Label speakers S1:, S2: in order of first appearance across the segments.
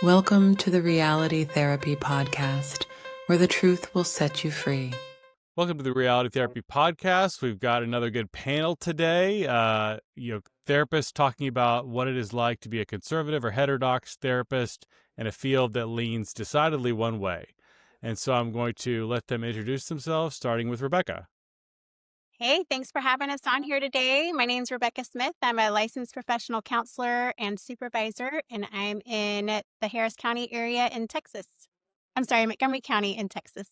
S1: Welcome to the Reality Therapy Podcast, where the truth will set you free.
S2: Welcome to the Reality Therapy Podcast. We've got another good panel today. Therapists talking about what it is like to be a conservative or heterodox therapist in a field that leans decidedly one way. And so I'm going to let them introduce themselves, starting with Rebecca.
S3: Hey, thanks for having us on here today. My name's Rebecca Smith. I'm a licensed professional counselor and supervisor, and I'm in the Harris County area in Texas. I'm sorry, Montgomery County in Texas.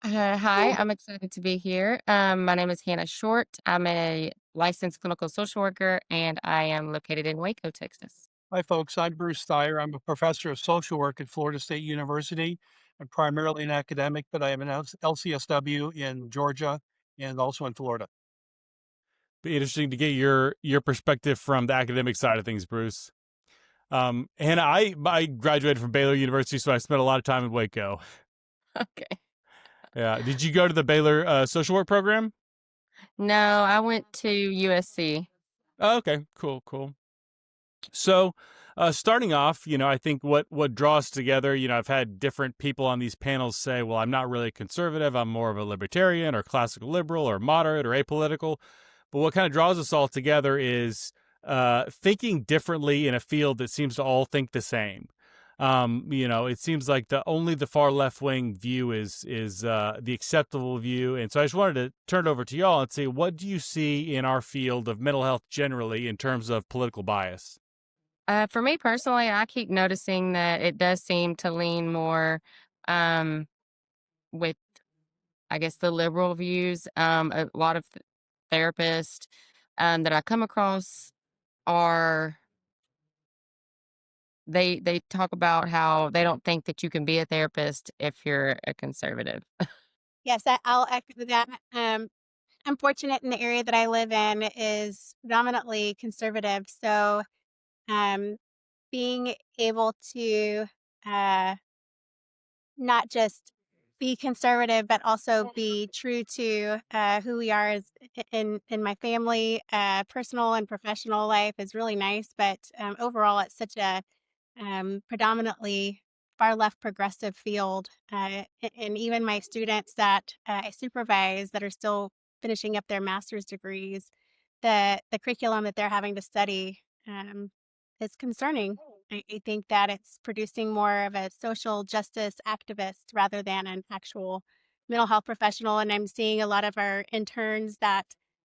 S4: Hi, I'm excited to be here. My name is Hannah Short. I'm a licensed clinical social worker, and I am located in Waco, Texas.
S5: Hi, folks. I'm Bruce Thayer. I'm a professor of social work at Florida State University. I'm primarily an academic, but I am an LCSW in Georgia and also in Florida.
S2: Be interesting to get your perspective from the academic side of things, Bruce. Hannah, I graduated from Baylor University, so I spent a lot of time in Waco.
S4: Okay.
S2: Yeah. Did you go to the Baylor social work program?
S4: No, I went to USC.
S2: Oh, okay. Cool. So, starting off, I think what draws together, I've had different people on these panels say, well, I'm not really conservative. I'm more of a libertarian or classical liberal or moderate or apolitical. But what kind of draws us all together is thinking differently in a field that seems to all think the same. It seems like only the far left wing view is the acceptable view. And so I just wanted to turn it over to y'all and say, what do you see in our field of mental health generally in terms of political bias?
S4: For me personally, I keep noticing that it does seem to lean more with, I guess, the liberal views. A lot of therapists that I come across are they talk about how they don't think that you can be a therapist if you're a conservative.
S3: Yes, I'll echo that. I'm fortunate in the area that I live in is predominantly conservative. So being able to uh, not just be conservative, but also be true to who we are as in my family, personal and professional life is really nice. But overall, it's such a predominantly far left progressive field, and even my students that I supervise that are still finishing up their master's degrees, the curriculum that they're having to study is concerning. I think that it's producing more of a social justice activist rather than an actual mental health professional. And I'm seeing a lot of our interns that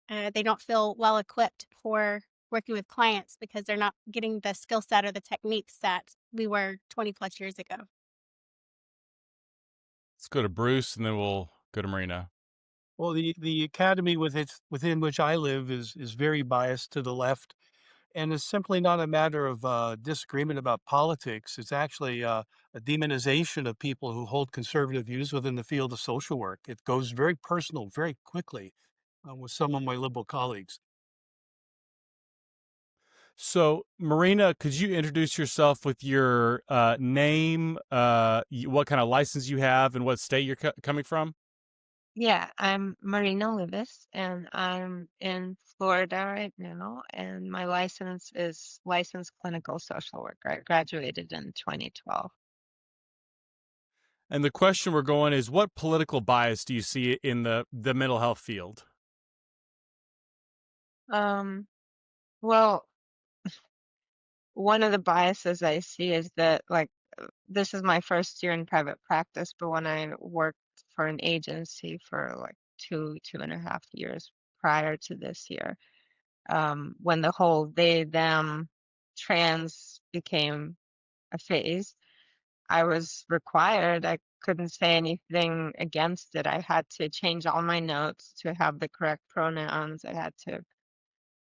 S3: they don't feel well equipped for working with clients because they're not getting the skill set or the techniques that we were 20 plus years ago.
S2: Let's go to Bruce and then we'll go to Marina.
S5: Well, the academy within which I live is very biased to the left, and it's simply not a matter of disagreement about politics. It's actually a demonization of people who hold conservative views within the field of social work. It goes very personal very quickly with some of my liberal colleagues.
S2: So, Marina, could you introduce yourself with your name, what kind of license you have, and what state you're coming from?
S6: Yeah, I'm Marina Livis, and I'm in Florida right now, and my license is licensed clinical social worker. I graduated in 2012.
S2: And the question we're going is, what political bias do you see in the mental health field?
S6: Well, one of the biases I see is that, like, this is my first year in private practice, but when I worked for an agency for like 2.5 years prior to this year, when the whole they, them, trans became a phase, I was required, I couldn't say anything against it. I had to change all my notes to have the correct pronouns. I had to,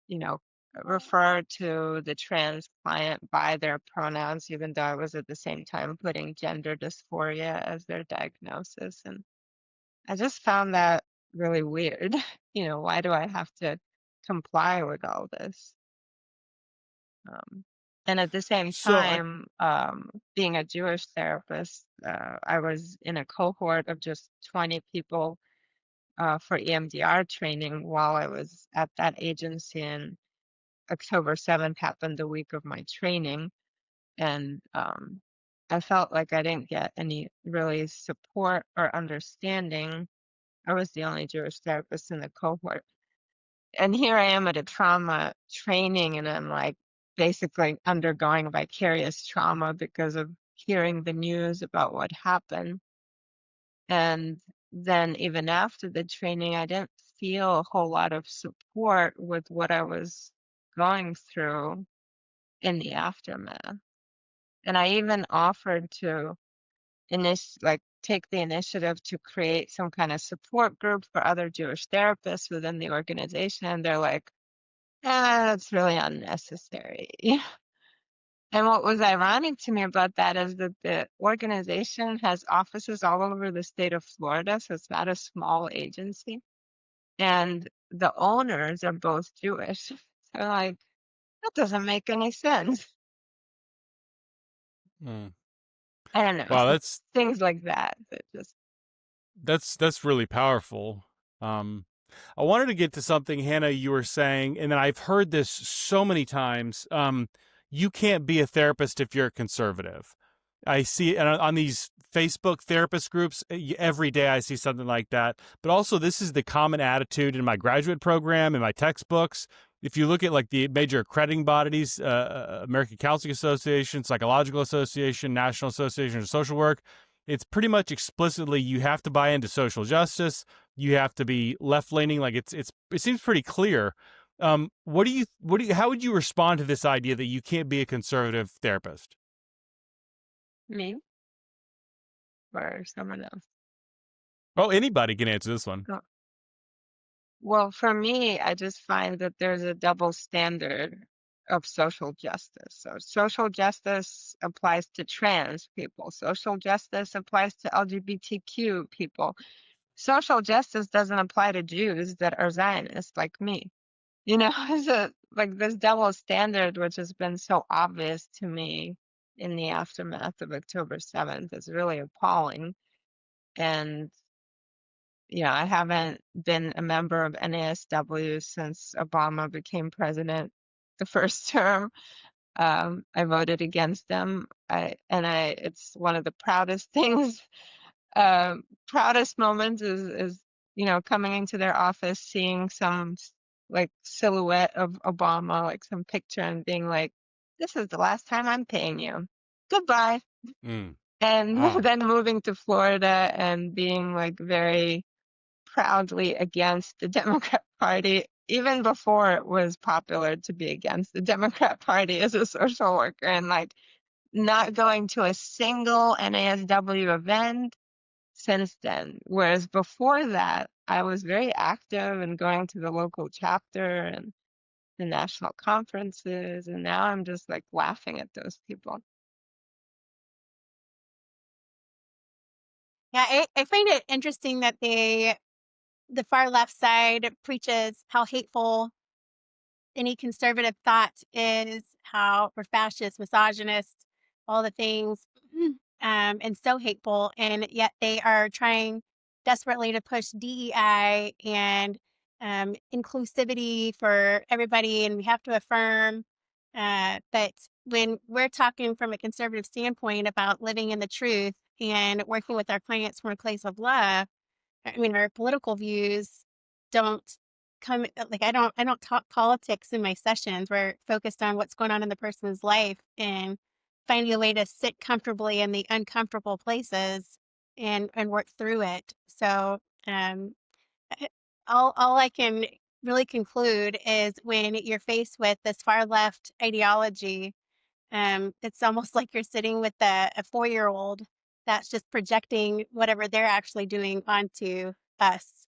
S6: you know, refer to the trans client by their pronouns, even though I was at the same time putting gender dysphoria as their diagnosis. And I just found that really weird. Why do I have to comply with all this? And at the same
S2: So,
S6: time, being a Jewish therapist, I was in a cohort of just 20 people for EMDR training while I was at that agency. And October 7th happened the week of my training. And I felt like I didn't get any really support or understanding. I was the only Jewish therapist in the cohort. And here I am at a trauma training, and I'm like basically undergoing vicarious trauma because of hearing the news about what happened. And then even after the training, I didn't feel a whole lot of support with what I was going through in the aftermath. And I even offered to take the initiative to create some kind of support group for other Jewish therapists within the organization. And they're like, that's really unnecessary. And what was ironic to me about that is that the organization has offices all over the state of Florida, so it's not a small agency. And the owners are both Jewish. So like, that doesn't make any sense.
S2: Mm.
S6: I don't know.
S2: Wow,
S6: Things like that just
S2: that's really powerful. I wanted to get to something, Hannah, you were saying, and then I've heard this so many times. You can't be a therapist if you're a conservative. I see it on these Facebook therapist groups every day. I see something like that. But also, this is the common attitude in my graduate program, in my textbooks. If you look at like the major accrediting bodies, American Counseling Association, Psychological Association, National Association of Social Work, it's pretty much explicitly you have to buy into social justice. You have to be left leaning. Like it seems pretty clear. How would you respond to this idea that you can't be a conservative therapist?
S6: me or someone else.
S2: Well, anybody can answer this one.
S6: Oh. Well, for me, I just find that there's a double standard of social justice. So social justice applies to trans people. Social justice applies to LGBTQ people. Social justice doesn't apply to Jews that are Zionists like me. So like this double standard, which has been so obvious to me in the aftermath of October 7th, is really appalling. And I haven't been a member of NASW since Obama became president the first term. I voted against them. It's one of the proudest things, proudest moments is coming into their office, seeing some like silhouette of Obama, like some picture, and being like, "This is the last time I'm paying you. Goodbye." And
S2: Wow.
S6: then moving to Florida and being like very proudly against the Democrat Party, even before it was popular to be against the Democrat Party as a social worker, and like not going to a single NASW event since then. Whereas before that, I was very active and going to the local chapter and the national conferences, and now I'm just like laughing at those people.
S3: Yeah, I find it interesting that the far left side preaches how hateful any conservative thought is, how we're fascist, misogynist, all the things, and so hateful. And yet they are trying desperately to push DEI and inclusivity for everybody, and we have to affirm. But when we're talking from a conservative standpoint about living in the truth and working with our clients from a place of love, I mean, our political views don't come like I don't talk politics in my sessions. We're focused on what's going on in the person's life and finding a way to sit comfortably in the uncomfortable places and work through it. So I- all I can really conclude is when you're faced with this far left ideology, it's almost like you're sitting with a 4-year-old that's just projecting whatever they're actually doing onto us.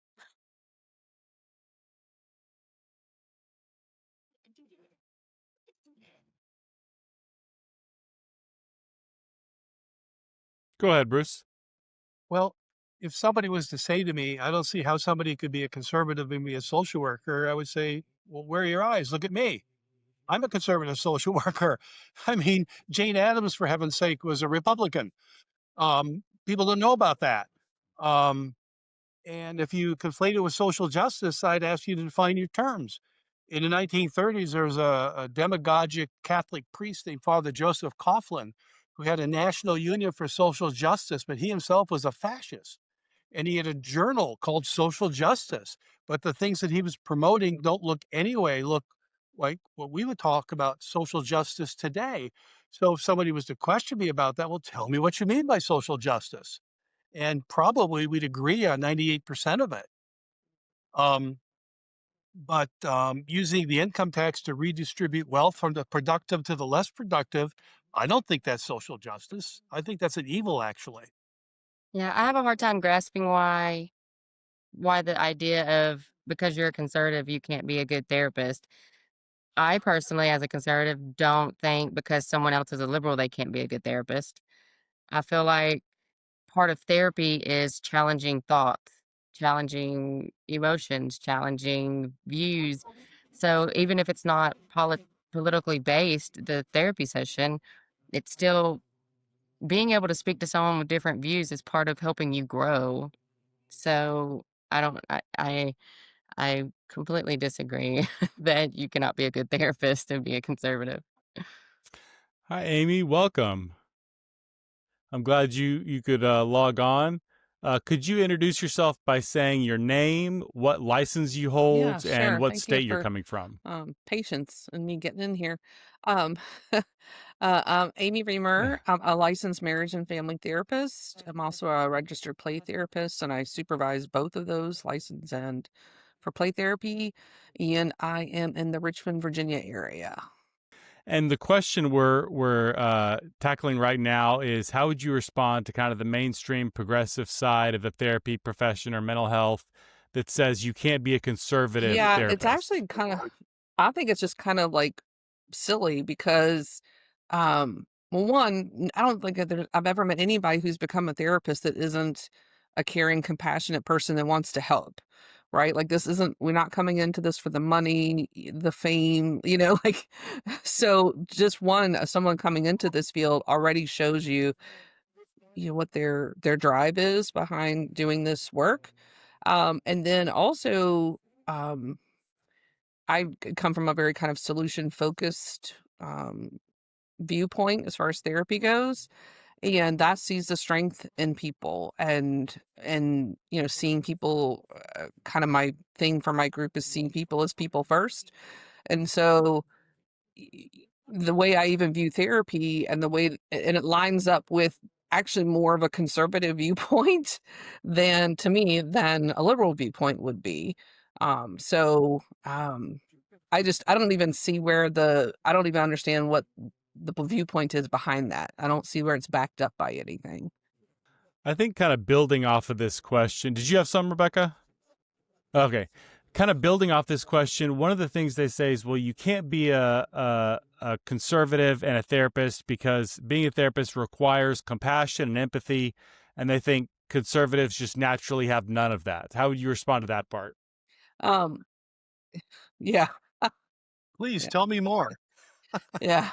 S2: Go ahead, Bruce.
S5: Well, if somebody was to say to me, I don't see how somebody could be a conservative and be a social worker, I would say, well, where are your eyes? Look at me. I'm a conservative social worker. I mean, Jane Addams, for heaven's sake, was a Republican. People don't know about that. Um, and if you conflate it with social justice, I'd ask you to define your terms. In the 1930s, there was a demagogic Catholic priest named Father Joseph Coughlin who had a national union for social justice, but he himself was a fascist. And he had a journal called Social Justice. But the things that he was promoting don't look like what we would talk about social justice today. So if somebody was to question me about that, well, tell me what you mean by social justice. And probably we'd agree on 98% of it. Um, but using the income tax to redistribute wealth from the productive to the less productive, I don't think that's social justice. I think that's an evil, actually.
S4: Yeah, I have a hard time grasping why the idea of because you're a conservative, you can't be a good therapist. I personally, as a conservative, don't think because someone else is a liberal, they can't be a good therapist. I feel like part of therapy is challenging thoughts, challenging emotions, challenging views. So even if it's not politically based, the therapy session, it's still being able to speak to someone with different views is part of helping you grow. So I don't, I completely disagree that you cannot be a good therapist and be a conservative.
S2: Hi, Amy. Welcome. I'm glad you could log on. Could you introduce yourself by saying your name, what license you
S7: Yeah,
S2: hold, and
S7: sure.
S2: what
S7: Thank you
S2: state you're
S7: for
S2: coming from?
S7: patience and me getting in here. Um, I'm Amy Reamer. I'm a licensed marriage and family therapist. I'm also a registered play therapist, and I supervise both of those license and for play therapy. And I am in the Richmond, Virginia area.
S2: And the question we're tackling right now is how would you respond to kind of the mainstream progressive side of the therapy profession or mental health that says you can't be a conservative
S7: Yeah, it's
S2: therapist?
S7: actually kind of, I think it's just kind of like silly because, well, one, I don't think that I've ever met anybody who's become a therapist that isn't a caring, compassionate person that wants to help, right? Like, this isn't, we're not coming into this for the money, the fame, like, so just one, someone coming into this field already shows you, what their drive is behind doing this work. And then also, um, come from a very kind of solution focused viewpoint as far as therapy goes, and that sees the strength in people, and seeing people. Kind of my thing for my group is seeing people as people first, and so y- the way I even view therapy and the way and it lines up with actually more of a conservative viewpoint than to me than a liberal viewpoint would be. So I don't even see where I don't even understand what the viewpoint is behind that. I don't see where it's backed up by anything.
S2: I think kind of building off of this question, did you have some, Rebecca? Okay. Kind of building off this question, one of the things they say is, well, you can't be a conservative and a therapist because being a therapist requires compassion and empathy. And they think conservatives just naturally have none of that. How would you respond to that part?
S7: Um, yeah,
S5: Please
S7: yeah,
S5: tell me more.
S7: yeah.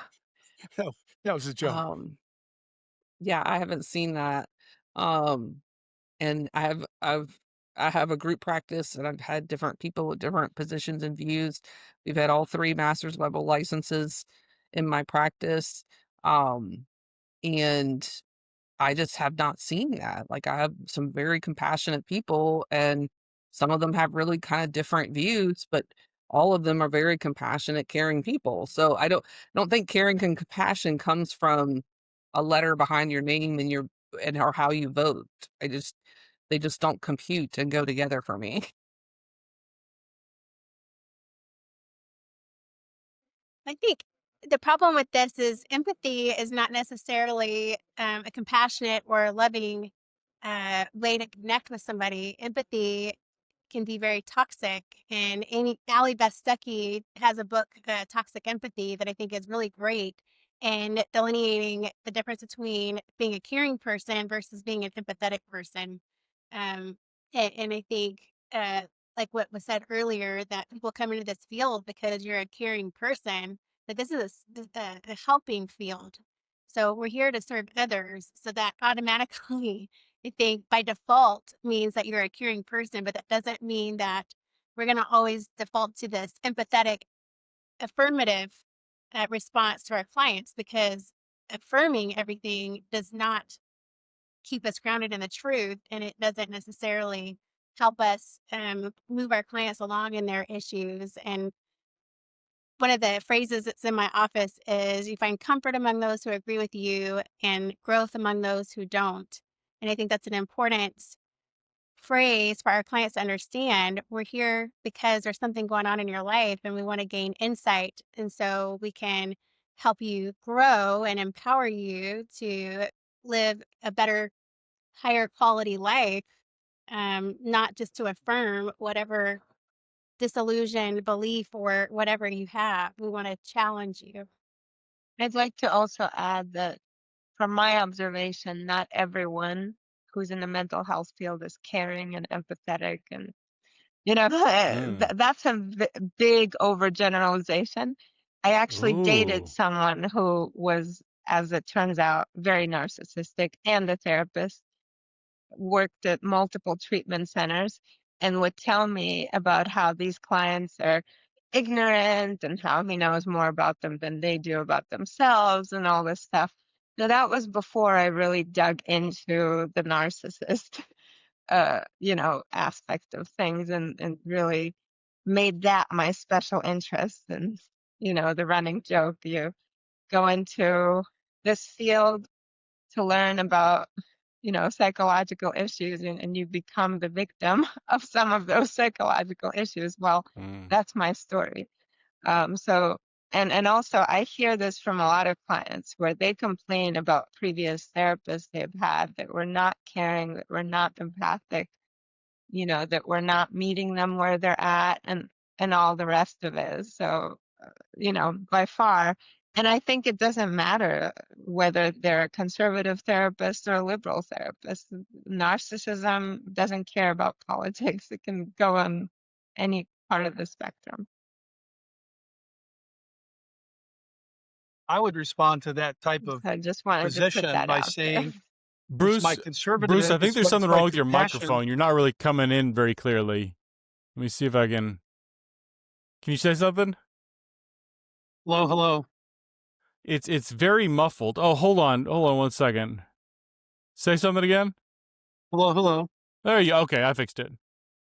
S5: No, that was a joke.
S7: Um, yeah, I haven't seen that. Um, and I have a group practice, and I've had different people with different positions and views. We've had all three master's level licenses in my practice. Um, and I just have not seen that. Like, I have some very compassionate people, and some of them have really kind of different views, but all of them are very compassionate, caring people. So I don't think caring and compassion comes from a letter behind your name and or how you vote. They just don't compute and go together for me.
S3: I think the problem with this is empathy is not necessarily a compassionate or loving way to connect with somebody. Empathy can be very toxic. And Allie Beth Stuckey has a book, Toxic Empathy, that I think is really great in delineating the difference between being a caring person versus being an empathetic person. Um, and I think, like what was said earlier, that people come into this field because you're a caring person, that this is a helping field. So we're here to serve others. So that automatically I think by default means that you're a caring person, but that doesn't mean that we're going to always default to this empathetic, affirmative response to our clients because affirming everything does not keep us grounded in the truth, and it doesn't necessarily help us move our clients along in their issues. And one of the phrases that's in my office is, you find comfort among those who agree with you and growth among those who don't. And I think that's an important phrase for our clients to understand. We're here because there's something going on in your life and we want to gain insight. And so we can help you grow and empower you to live a better, higher quality life, not just to affirm whatever disillusioned belief or whatever you have. We want to challenge you.
S6: I'd like to also add that from my observation, not everyone who's in the mental health field is caring and empathetic. And, that's a big overgeneralization. I actually dated
S2: Ooh.
S6: someone who was, as it turns out, very narcissistic and a therapist, worked at multiple treatment centers, and would tell me about how these clients are ignorant and how he knows more about them than they do about themselves and all this stuff. So that was before I really dug into the narcissist, aspect of things, and really made that my special interest. And, the running joke, you go into this field to learn about, psychological issues, and you become the victim of some of those psychological issues. Well, that's my story. So, and also I hear this from a lot of clients where they complain about previous therapists they've had that were not caring, that were not empathic, that we're not meeting them where they're at, and all the rest of it. So, by far. And I think it doesn't matter whether they're a conservative therapist or a liberal therapist. Narcissism doesn't care about politics. It can go on any part of the spectrum.
S5: I would respond to that type
S6: So
S5: of
S6: I just wanted to put
S5: position
S6: that
S5: by
S6: out there.
S5: saying it's my
S2: Bruce, I think there's something wrong with your
S5: compassion.
S2: microphone. You're not really coming in very clearly. Let me see if I can. Can you say something?
S5: Hello.
S2: It's very muffled. Oh, hold on 1 second. Say something again.
S5: Hello.
S2: There you go. Okay, I fixed it.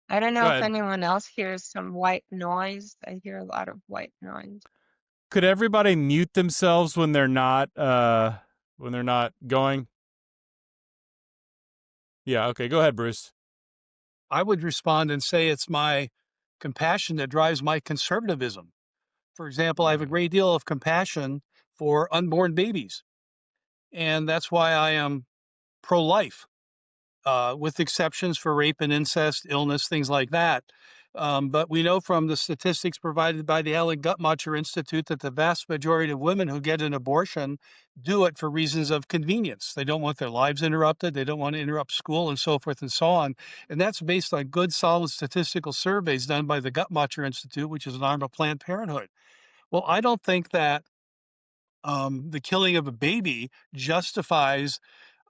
S6: I don't
S2: Go
S6: know if
S2: ahead.
S6: anyone else hears some white noise. I hear a lot of white noise.
S2: Could everybody mute themselves when they're not going? Yeah, okay, go ahead, Bruce.
S5: I would respond and say it's my compassion that drives my conservatism. For example, I have a great deal of compassion for unborn babies, and that's why I am pro-life, with exceptions for rape and incest, illness, things like that. But we know from the statistics provided by the Alan Guttmacher Institute that the vast majority of women who get an abortion do it for reasons of convenience. They don't want their lives interrupted. They don't want to interrupt school and so forth and so on. And that's based on good, solid statistical surveys done by the Guttmacher Institute, which is an arm of Planned Parenthood. Well, I don't think that the killing of a baby justifies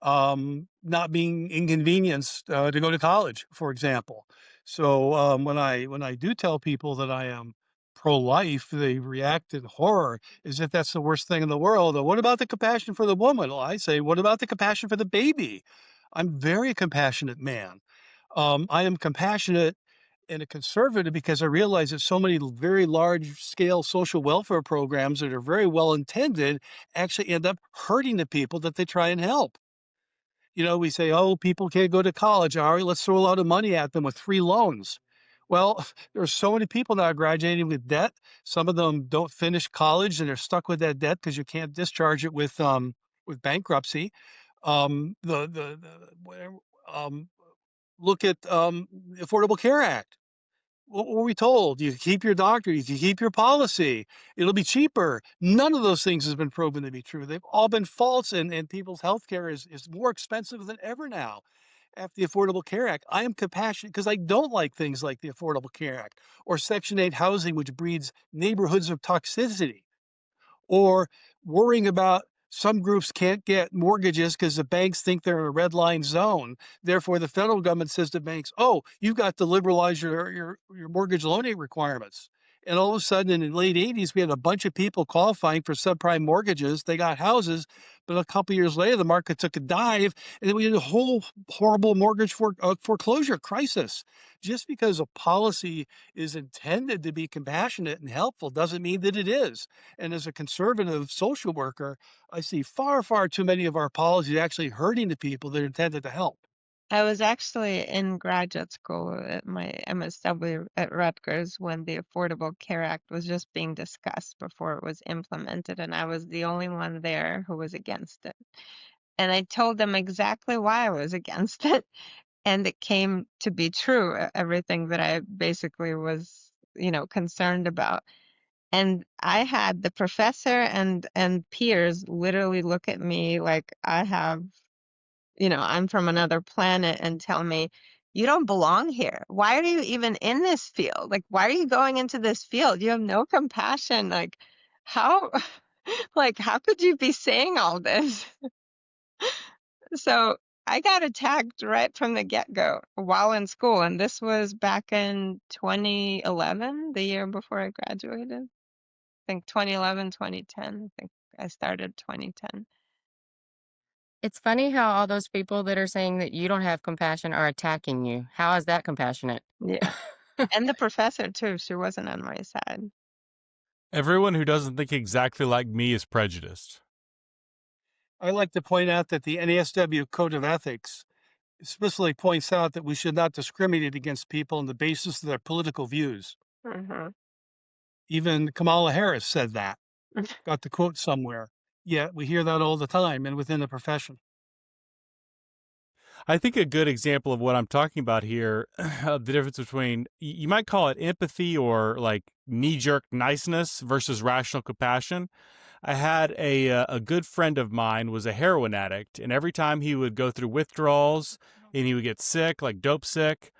S5: not being inconvenienced to go to college, for example. So when I do tell people that I am pro-life, they react in horror as if that's the worst thing in the world. What about the compassion for the woman? Well, I say, what about the compassion for the baby? I'm very compassionate man. I am compassionate and a conservative because I realize that so many very large scale social welfare programs that are very well intended actually end up hurting the people that they try and help. We say, oh, people can't go to college. All right, let's throw a lot of money at them with free loans. Well, there are so many people now graduating with debt. Some of them don't finish college and they're stuck with that debt because you can't discharge it with bankruptcy. Whatever, look at the Affordable Care Act. What were we told? You keep your doctor, you can keep your policy, it'll be cheaper. None of those things has been proven to be true. They've all been false, and people's health care is more expensive than ever now after the Affordable Care Act. I am compassionate because I don't like things like the Affordable Care Act or Section 8 housing, which breeds neighborhoods of toxicity, or worrying about some groups can't get mortgages because the banks think they're in a red line zone. Therefore, the federal government says to banks, "Oh, you've got to liberalize your mortgage loaning requirements." And all of a sudden, in the late 80s, we had a bunch of people qualifying for subprime mortgages. They got houses, but a couple years later, the market took a dive, and then we had a whole horrible mortgage foreclosure crisis. Just because a policy is intended to be compassionate and helpful doesn't mean that it is. And as a conservative social worker, I see far, far too many of our policies actually hurting the people that are intended to help.
S6: I was actually in graduate school at my MSW at Rutgers when the Affordable Care Act was just being discussed before it was implemented, and I was the only one there who was against it. And I told them exactly why I was against it, and it came to be true, everything that I basically was, concerned about. And I had the professor and peers literally look at me like I'm from another planet and tell me, you don't belong here. Why are you even in this field? Like, why are you going into this field? You have no compassion. Like, how, like, how could you be saying all this? So I got attacked right from the get-go while in school. And this was back in 2011, the year before I graduated. I think 2011, 2010. I think I started 2010.
S4: It's funny how all those people that are saying that you don't have compassion are attacking you. How is that compassionate?
S6: Yeah. And the professor too. She wasn't on my side.
S2: Everyone who doesn't think exactly like me is prejudiced.
S5: I like to point out that the NASW Code of Ethics explicitly points out that we should not discriminate against people on the basis of their political views.
S6: Mm-hmm.
S5: Even Kamala Harris said that. Got the quote somewhere. Yet we hear that all the time and within the profession.
S2: I think a good example of what I'm talking about here, the difference between, you might call it empathy or like knee-jerk niceness versus rational compassion. I had a good friend of mine was a heroin addict, and every time he would go through withdrawals and he would get sick, like dope sick,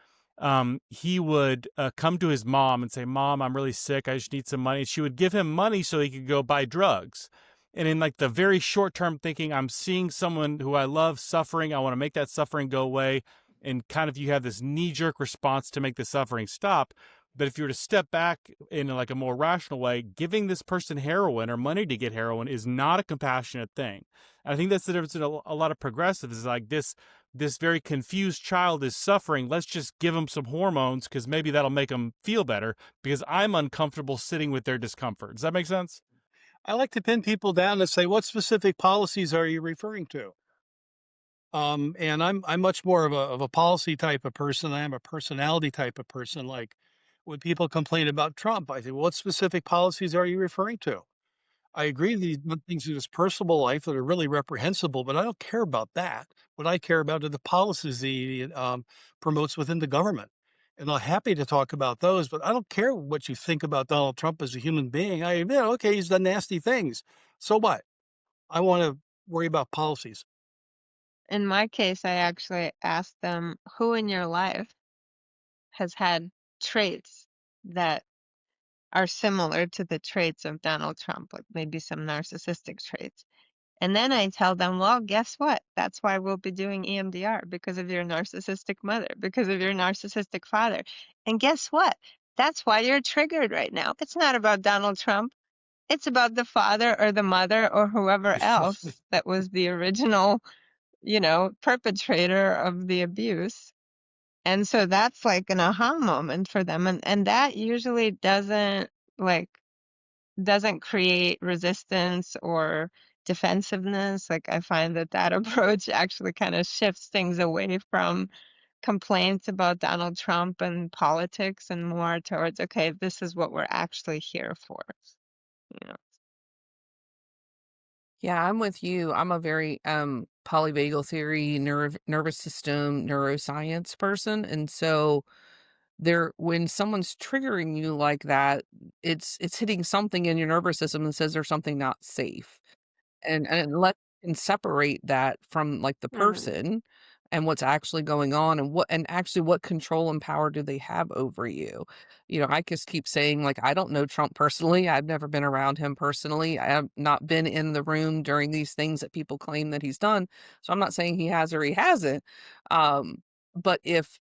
S2: he would come to his mom and say, "Mom, I'm really sick. I just need some money." She would give him money so he could go buy drugs. And in like the very short term thinking, I'm seeing someone who I love suffering. I want to make that suffering go away. And kind of you have this knee jerk response to make the suffering stop. But if you were to step back in like a more rational way, giving this person heroin or money to get heroin is not a compassionate thing. And I think that's the difference in a lot of progressives is like this very confused child is suffering. Let's just give them some hormones because maybe that'll make them feel better because I'm uncomfortable sitting with their discomfort. Does that make sense?
S5: I like to pin people down and say, what specific policies are you referring to? And I'm much more of a policy type of person. I am a personality type of person. Like when people complain about Trump, I say, well, what specific policies are you referring to? I agree that he's done things in his personal life that are really reprehensible, but I don't care about that. What I care about are the policies he promotes within the government. And I'm happy to talk about those, but I don't care what you think about Donald Trump as a human being. Okay, he's done nasty things. So what? I want to worry about policies.
S6: In my case, I actually asked them, who in your life has had traits that are similar to the traits of Donald Trump, like maybe some narcissistic traits? And then I tell them, well, guess what? That's why we'll be doing EMDR because of your narcissistic mother, because of your narcissistic father. And guess what? That's why you're triggered right now. It's not about Donald Trump. It's about the father or the mother or whoever else that was the original, perpetrator of the abuse. And so that's like an aha moment for them. And that usually doesn't create resistance or defensiveness. Like I find that approach actually kind of shifts things away from complaints about Donald Trump and politics and more towards, okay, this is what we're actually here for. You know.
S7: Yeah, I'm with you. I'm a very polyvagal theory, nervous system, neuroscience person, and so there when someone's triggering you like that, it's hitting something in your nervous system that says there's something not safe. And unless you can separate that from, like, the
S6: Mhm.
S7: person and what's actually going on and actually what control and power do they have over you. I just keep saying, like, I don't know Trump personally. I've never been around him personally. I have not been in the room during these things that people claim that he's done. So I'm not saying he has or he hasn't. But if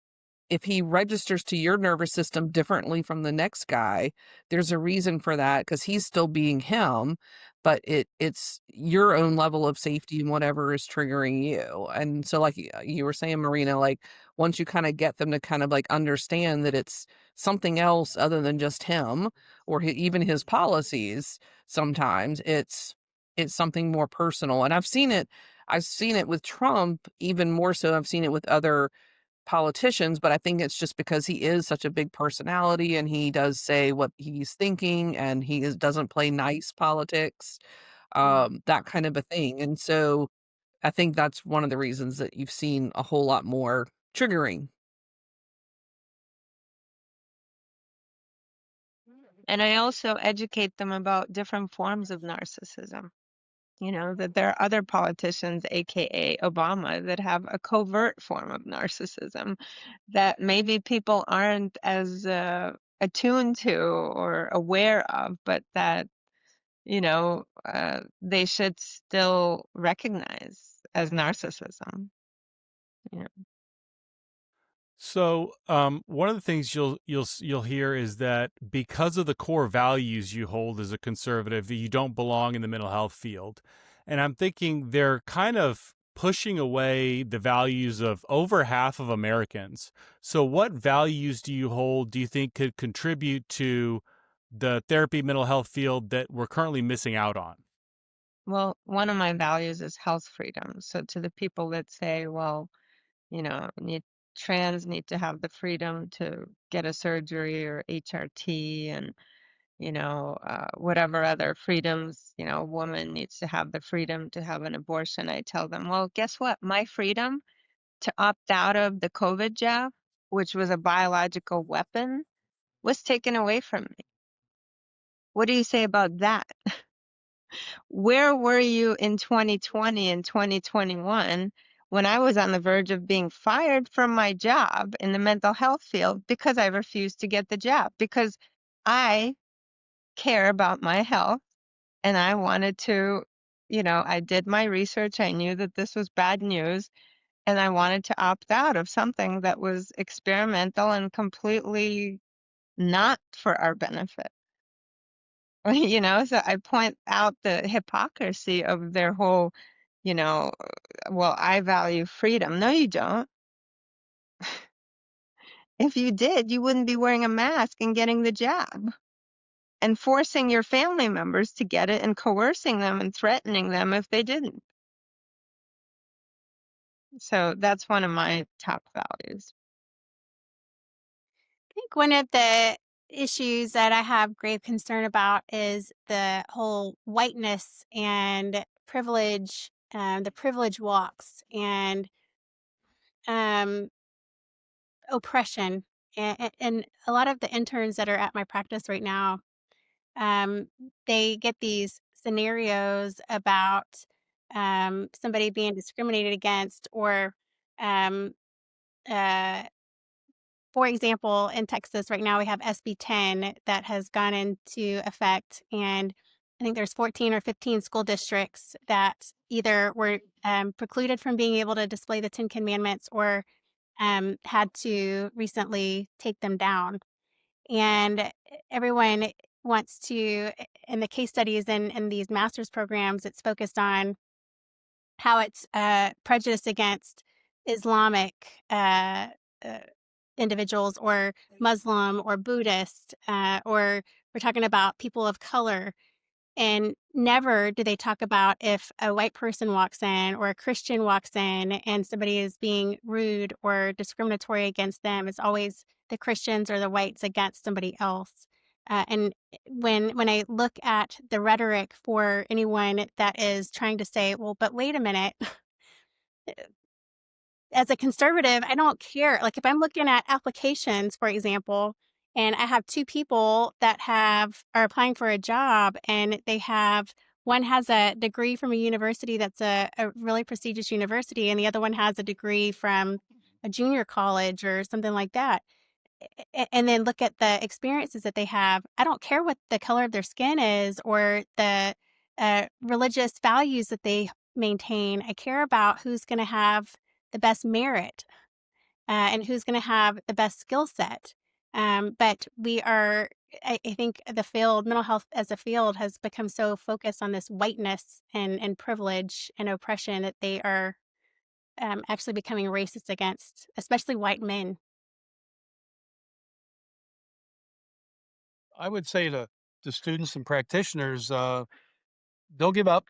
S7: if he registers to your nervous system differently from the next guy, there's a reason for that because he's still being him, but it's your own level of safety and whatever is triggering you. And so, like you were saying, Marina, like once you kind of get them to kind of like understand that it's something else other than just him or even his policies, sometimes it's something more personal. And I've seen it with Trump even more so. I've seen it with other politicians, but I think it's just because he is such a big personality and he does say what he's thinking and doesn't play nice politics, that kind of a thing. And so I think that's one of the reasons that you've seen a whole lot more triggering.
S6: And I also educate them about different forms of narcissism. That there are other politicians, aka Obama, that have a covert form of narcissism that maybe people aren't as attuned to or aware of, but that they should still recognize as narcissism. Yeah.
S2: So, one of the things you'll hear is that because of the core values you hold as a conservative, that you don't belong in the mental health field. And I'm thinking they're kind of pushing away the values of over half of Americans. So, what values do you hold? Do you think could contribute to the therapy mental health field that we're currently missing out on?
S6: Well, one of my values is health freedom. So to the people that say, well, trans need to have the freedom to get a surgery or HRT and, whatever other freedoms, a woman needs to have the freedom to have an abortion. I tell them, well, guess what? My freedom to opt out of the COVID jab, which was a biological weapon, was taken away from me. What do you say about that? Where were you in 2020 and 2021 when I was on the verge of being fired from my job in the mental health field because I refused to get the jab? Because I care about my health and I wanted to, I did my research. I knew that this was bad news and I wanted to opt out of something that was experimental and completely not for our benefit. So I point out the hypocrisy of their whole, well, I value freedom. No, you don't. If you did, you wouldn't be wearing a mask and getting the jab and forcing your family members to get it and coercing them and threatening them if they didn't. So that's one of my top values.
S3: I think one of the issues that I have grave concern about is the whole whiteness and privilege, the privilege walks and um, oppression. And a lot of the interns that are at my practice right now, they get these scenarios about somebody being discriminated against or um, uh, for example, in Texas right now, we have SB 10 that has gone into effect, and I think there's 14 or 15 school districts that either were precluded from being able to display the 10 Commandments or had to recently take them down. And everyone wants to, in the case studies and in these master's programs, it's focused on how it's prejudice against Islamic uh, individuals or Muslim or Buddhist, or we're talking about people of color. And never do they talk about if a white person walks in or a Christian walks in and somebody is being rude or discriminatory against them. It's always the Christians or the whites against somebody else. And when I look at the rhetoric for anyone that is trying to say, well, but wait a minute, as a conservative, I don't care. Like if I'm looking at applications, for example, and I have two people that are applying for a job and one has a degree from a university that's a really prestigious university, and the other one has a degree from a junior college or something like that. And then look at the experiences that they have. I don't care what the color of their skin is or the religious values that they maintain. I care about who's going to have the best merit. and who's going to have the best skill set. But I think mental health as a field has become so focused on this whiteness and privilege and oppression that they are actually becoming racist against, especially white men.
S5: I would say to students and practitioners, don't give up.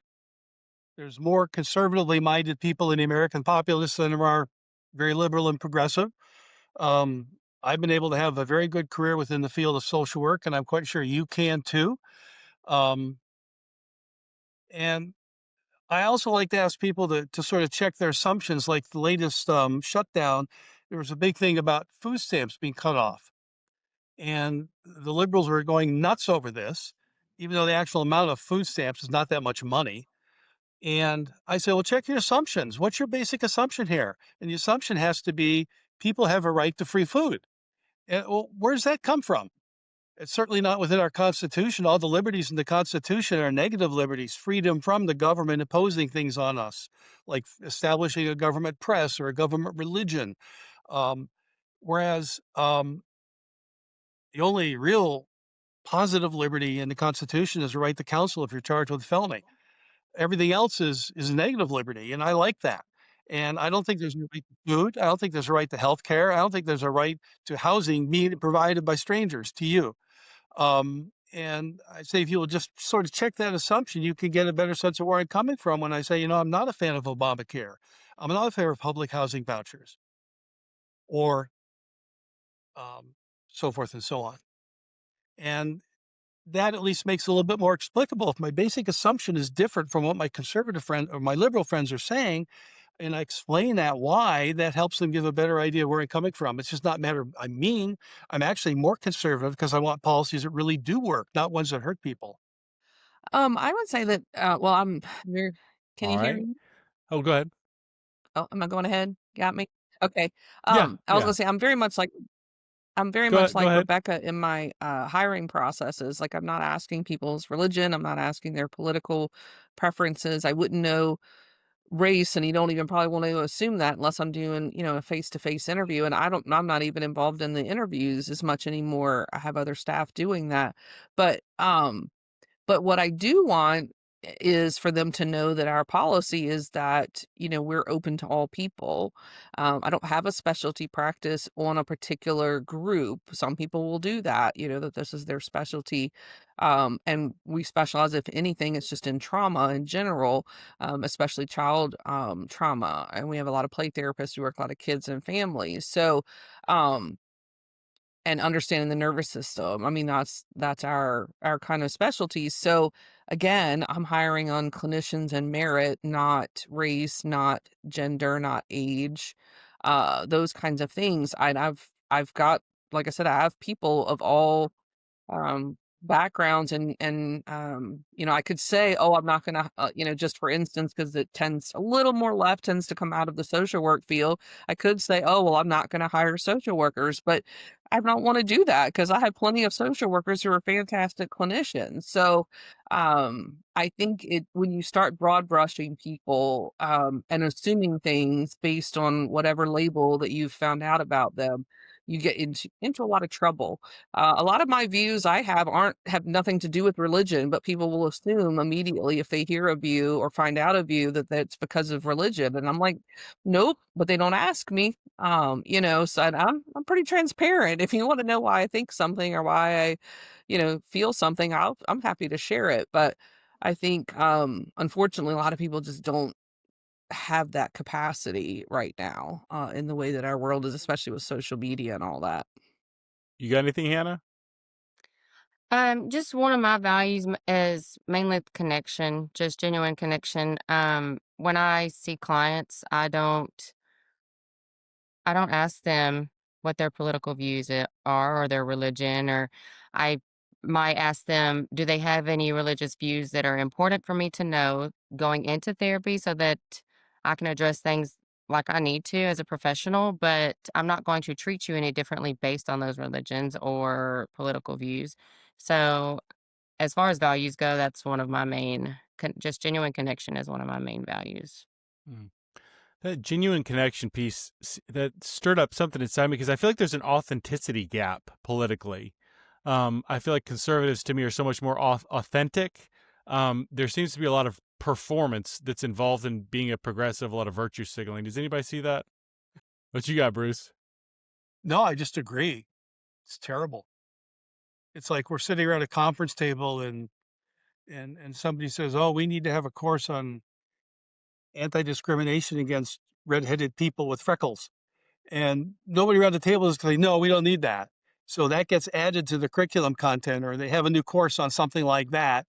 S5: There's more conservatively minded people in the American populace than there are very liberal and progressive. Um, I've been able to have a very good career within the field of social work, and I'm quite sure you can too. Um, and I also like to ask people to sort of check their assumptions, like the latest shutdown. There was a big thing about food stamps being cut off, and the liberals were going nuts over this, even though the actual amount of food stamps is not that much money. And I say, well, check your assumptions. What's your basic assumption here? And the assumption has to be people have a right to free food. And, well, where does that come from? It's certainly not within our Constitution. All the liberties in the Constitution are negative liberties, freedom from the government imposing things on us, like establishing a government press or a government religion. Um, whereas the only real positive liberty in the Constitution is the right to counsel if you're charged with a felony. Everything else is a negative liberty, and I like that. And I don't think there's a right to food. I don't think there's a right to health care. I don't think there's a right to housing being provided by strangers to you. And I say if you will just sort of check that assumption, you can get a better sense of where I'm coming from when I say, I'm not a fan of Obamacare. I'm not a fan of public housing vouchers or um, so forth and so on. And that at least makes it a little bit more explicable. If my basic assumption is different from what my conservative friend or my liberal friends are saying, and I explain that why, that helps them give a better idea where I'm coming from. It's just not a matter of I'm actually more conservative because I want policies that really do work, not ones that hurt people.
S7: I would say that, well, I'm very can
S2: All
S7: you hear
S2: right.
S7: me?
S2: Oh, go ahead.
S7: Oh, am I going ahead? Got me? Okay.
S2: Yeah,
S7: I was
S2: yeah.
S7: gonna say I'm very
S2: Go
S7: much
S2: ahead. Go
S7: like
S2: ahead.
S7: Rebecca in my hiring processes. Like, I'm not asking people's religion. I'm not asking their political preferences. I wouldn't know race, and you don't even probably want to assume that unless I'm doing, a face-to-face interview. And I'm not even involved in the interviews as much anymore. I have other staff doing that. But but what I do want is for them to know that our policy is that, we're open to all people. I don't have a specialty practice on a particular group. Some people will do that, that this is their specialty. And we specialize, if anything, it's just in trauma in general, especially child trauma. And we have a lot of play therapists who work a lot of kids and families. So, um, and understanding the nervous system. I mean, that's our kind of specialty. So again, I'm hiring on clinicians and merit, not race, not gender, not age, those kinds of things. I've got, like I said, I have people of all backgrounds, and I could say, oh, I'm not gonna, just for instance, because it tends a little more left tends to come out of the social work field. I could say, oh, well, I'm not gonna hire social workers, but I don't want to do that because I have plenty of social workers who are fantastic clinicians. So I think it when you start broad brushing people and assuming things based on whatever label that you've found out about them, you get into a lot of trouble. A lot of my views I have nothing to do with religion, but people will assume immediately if they hear of you or find out of you that that's because of religion, and I'm like, nope. But they don't ask me. So I'm pretty transparent. If you want to know why I think something or why I, feel something, I'm happy to share it. But I think, unfortunately, a lot of people just don't have that capacity right now in the way that our world is, especially with social media and all that.
S2: You got anything, Hannah?
S4: Just one of my values is mainly connection, just genuine connection. When I see clients, I don't ask them what their political views are or their religion, or I might ask them, do they have any religious views that are important for me to know going into therapy so that I can address things like I need to as a professional, but I'm not going to treat you any differently based on those religions or political views. So, as far as values go, that's one of my main, just genuine connection is one of my main values.
S2: Mm. That genuine connection piece that stirred up something inside me because I feel like there's an authenticity gap politically. I feel like conservatives to me are so much more authentic. There seems to be a lot of performance that's involved in being a progressive, a lot of virtue signaling. Does anybody see that? What you got, Bruce?
S5: No, I just agree. It's terrible. It's like we're sitting around a conference table and somebody says, "Oh, we need to have a course on anti-discrimination against redheaded people with freckles." And nobody around the table is saying, "No, we don't need that." So that gets added to the curriculum content, or they have a new course on something like that,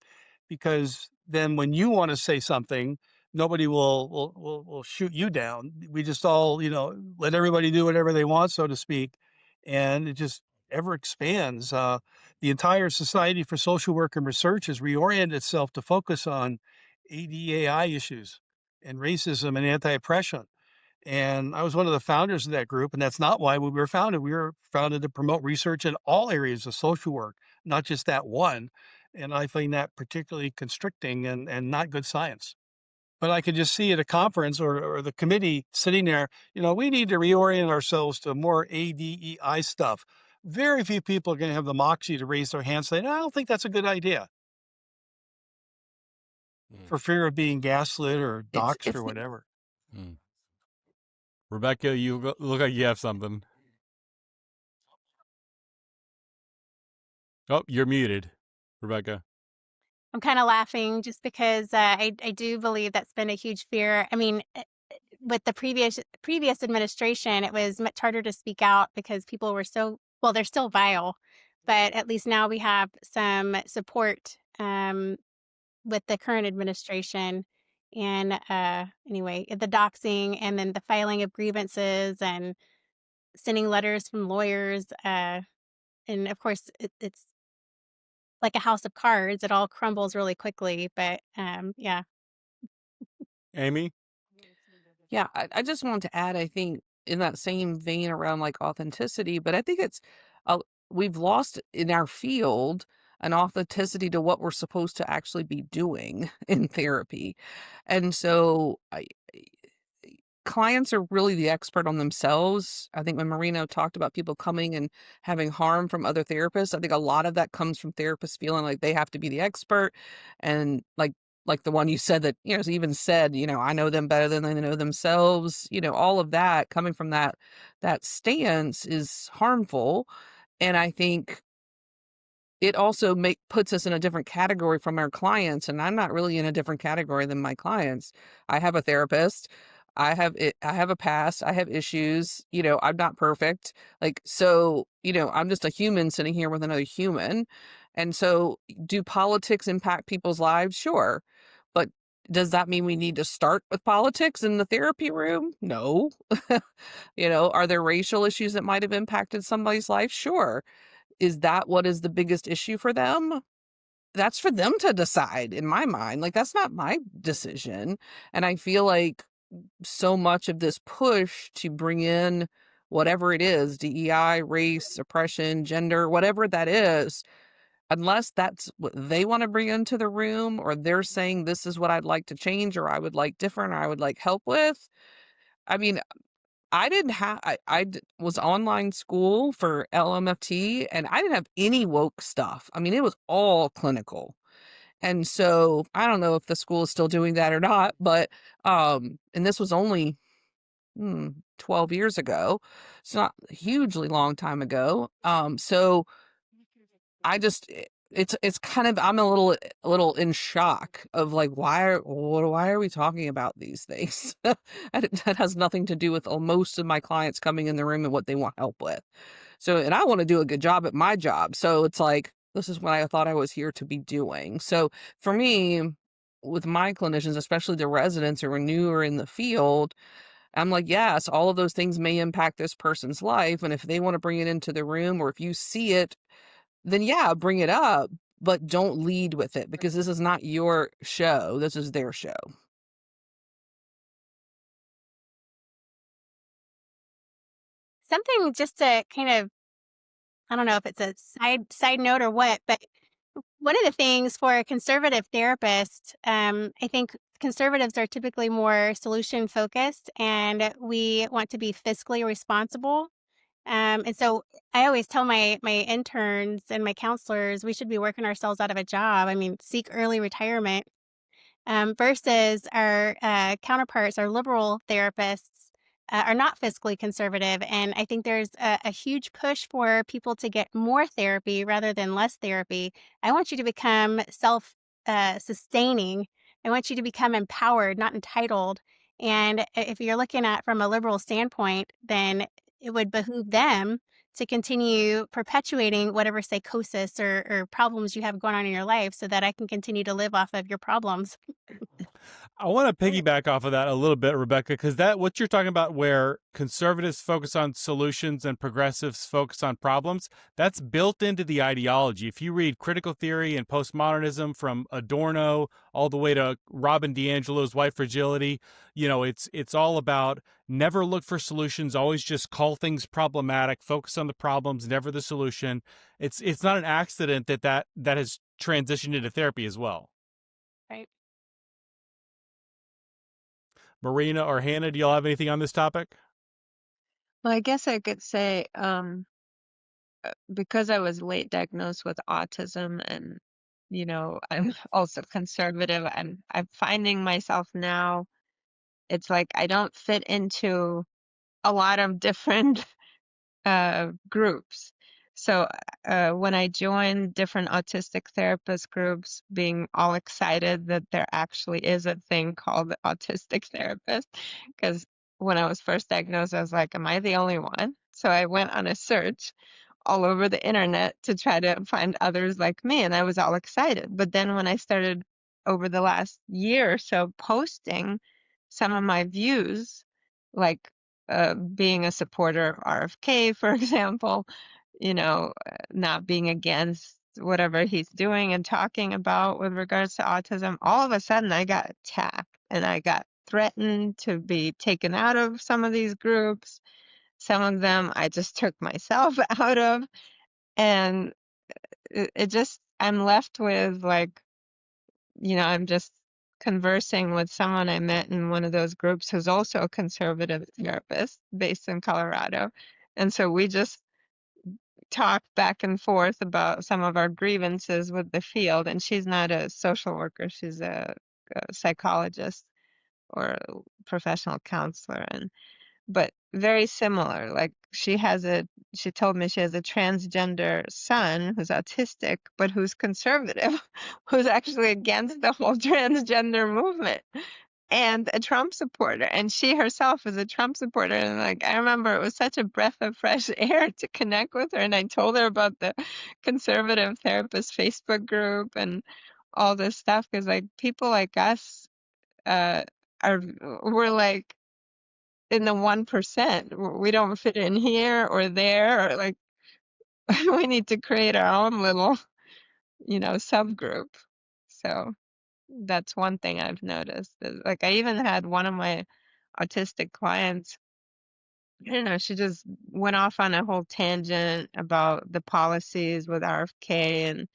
S5: because then when you want to say something, nobody will shoot you down. We just all, let everybody do whatever they want, so to speak, and it just ever expands. The entire Society for Social Work and Research has reoriented itself to focus on ADAI issues and racism and anti-oppression. And I was one of the founders of that group, and that's not why we were founded. We were founded to promote research in all areas of social work, not just that one. And I find that particularly constricting and not good science. But I could just see at a conference or the committee sitting there, we need to reorient ourselves to more ADEI stuff. Very few people are going to have the moxie to raise their hands saying, I don't think that's a good idea, for fear of being gaslit or doxxed or whatever.
S2: Rebecca, you look like you have something. Oh, you're muted, Rebecca.
S3: I'm kind of laughing just because I do believe that's been a huge fear. I mean, with the previous administration, it was much harder to speak out because people were they're still vile, but at least now we have some support with the current administration. And anyway, the doxing and then the filing of grievances and sending letters from lawyers. And of course, it's like a house of cards. It all crumbles really quickly. But yeah.
S2: Amy?
S7: Yeah, I just wanted to add, I think, in that same vein around like authenticity, but I think uh, we've lost in our field an authenticity to what we're supposed to actually be doing in therapy. And so clients are really the expert on themselves. I think when Marina talked about people coming and having harm from other therapists, I think a lot of that comes from therapists feeling like they have to be the expert. And like the one you said that, even said, I know them better than they know themselves, all of that coming from that stance is harmful. And I think it also puts us in a different category from our clients, and I'm not really in a different category than my clients. I have a therapist. I have a past. I have issues. I'm not perfect. So, I'm just a human sitting here with another human. And so, do politics impact people's lives? Sure. But does that mean we need to start with politics in the therapy room? No. Are there racial issues that might have impacted somebody's life? Sure. Is that what is the biggest issue for them? That's for them to decide in my mind. Like, that's not my decision. And I feel like so much of this push to bring in whatever it is, DEI, race, oppression, gender, whatever that is, unless that's what they want to bring into the room, or they're saying this is what I'd like to change, or I would like different, or I would like help with. I mean, I didn't have, was online school for LMFT, and I didn't have any woke stuff. I mean, it was all clinical. And so I don't know if the school is still doing that or not, but, and this was only 12 years ago. It's not a hugely long time ago. So I just, it's kind of, I'm a little in shock of like, why are we talking about these things? That has nothing to do with most of my clients coming in the room and what they want help with. So, and I want to do a good job at my job. So it's like, this is what I thought I was here to be doing. So for me, with my clinicians, especially the residents who are newer in the field, I'm like, yes, all of those things may impact this person's life. And if they want to bring it into the room, or if you see it, then yeah, bring it up, but don't lead with it, because this is not your show. This is their show.
S3: Something just to kind of, I don't know if it's a side note or what, but one of the things for a conservative therapist, I think conservatives are typically more solution focused, and we want to be fiscally responsible. And so I always tell my interns and my counselors we should be working ourselves out of a job. I mean, seek early retirement, versus our counterparts, our liberal therapists, are not fiscally conservative. And I think there's a huge push for people to get more therapy rather than less therapy. I want you to become self sustaining. I want you to become empowered, not entitled. And if you're looking at from a liberal standpoint, then it would behoove them to continue perpetuating whatever psychosis or problems you have going on in your life so that I can continue to live off of your problems.
S2: I want to piggyback off of that a little bit, Rebecca, because that what you're talking about, where conservatives focus on solutions and progressives focus on problems, that's built into the ideology. If you read critical theory and postmodernism from Adorno all the way to Robin DiAngelo's White Fragility, it's all about never look for solutions, always just call things problematic, focus on the problems, never the solution. It's not an accident that has transitioned into therapy as well.
S3: Right.
S2: Marina or Hannah, do y'all have anything on this topic?
S6: Well, I guess I could say, because I was late diagnosed with autism and, I'm also conservative, I'm finding myself now, it's like I don't fit into a lot of different groups. So when I joined different autistic therapist groups, being all excited that there actually is a thing called autistic therapist, because when I was first diagnosed, I was like, am I the only one? So I went on a search all over the internet to try to find others like me, and I was all excited. But then when I started over the last year or so posting some of my views, like being a supporter of RFK, for example, not being against whatever he's doing and talking about with regards to autism, all of a sudden I got attacked and I got threatened to be taken out of some of these groups. Some of them I just took myself out of, and it just, I'm left with like, I'm just conversing with someone I met in one of those groups who's also a conservative therapist based in Colorado. And so we just talk back and forth about some of our grievances with the field. And she's not a social worker, she's a psychologist or a professional counselor. But very similar. Like she told me she has a transgender son who's autistic, but who's conservative, who's actually against the whole transgender movement and a Trump supporter. And she herself is a Trump supporter. And like, I remember it was such a breath of fresh air to connect with her. And I told her about the conservative therapist Facebook group and all this stuff. Cause like people like us, we're like, in the 1%. We don't fit in here or there, or like we need to create our own little, subgroup. So that's one thing I've noticed. Like I even had one of my autistic clients, she just went off on a whole tangent about the policies with RFK and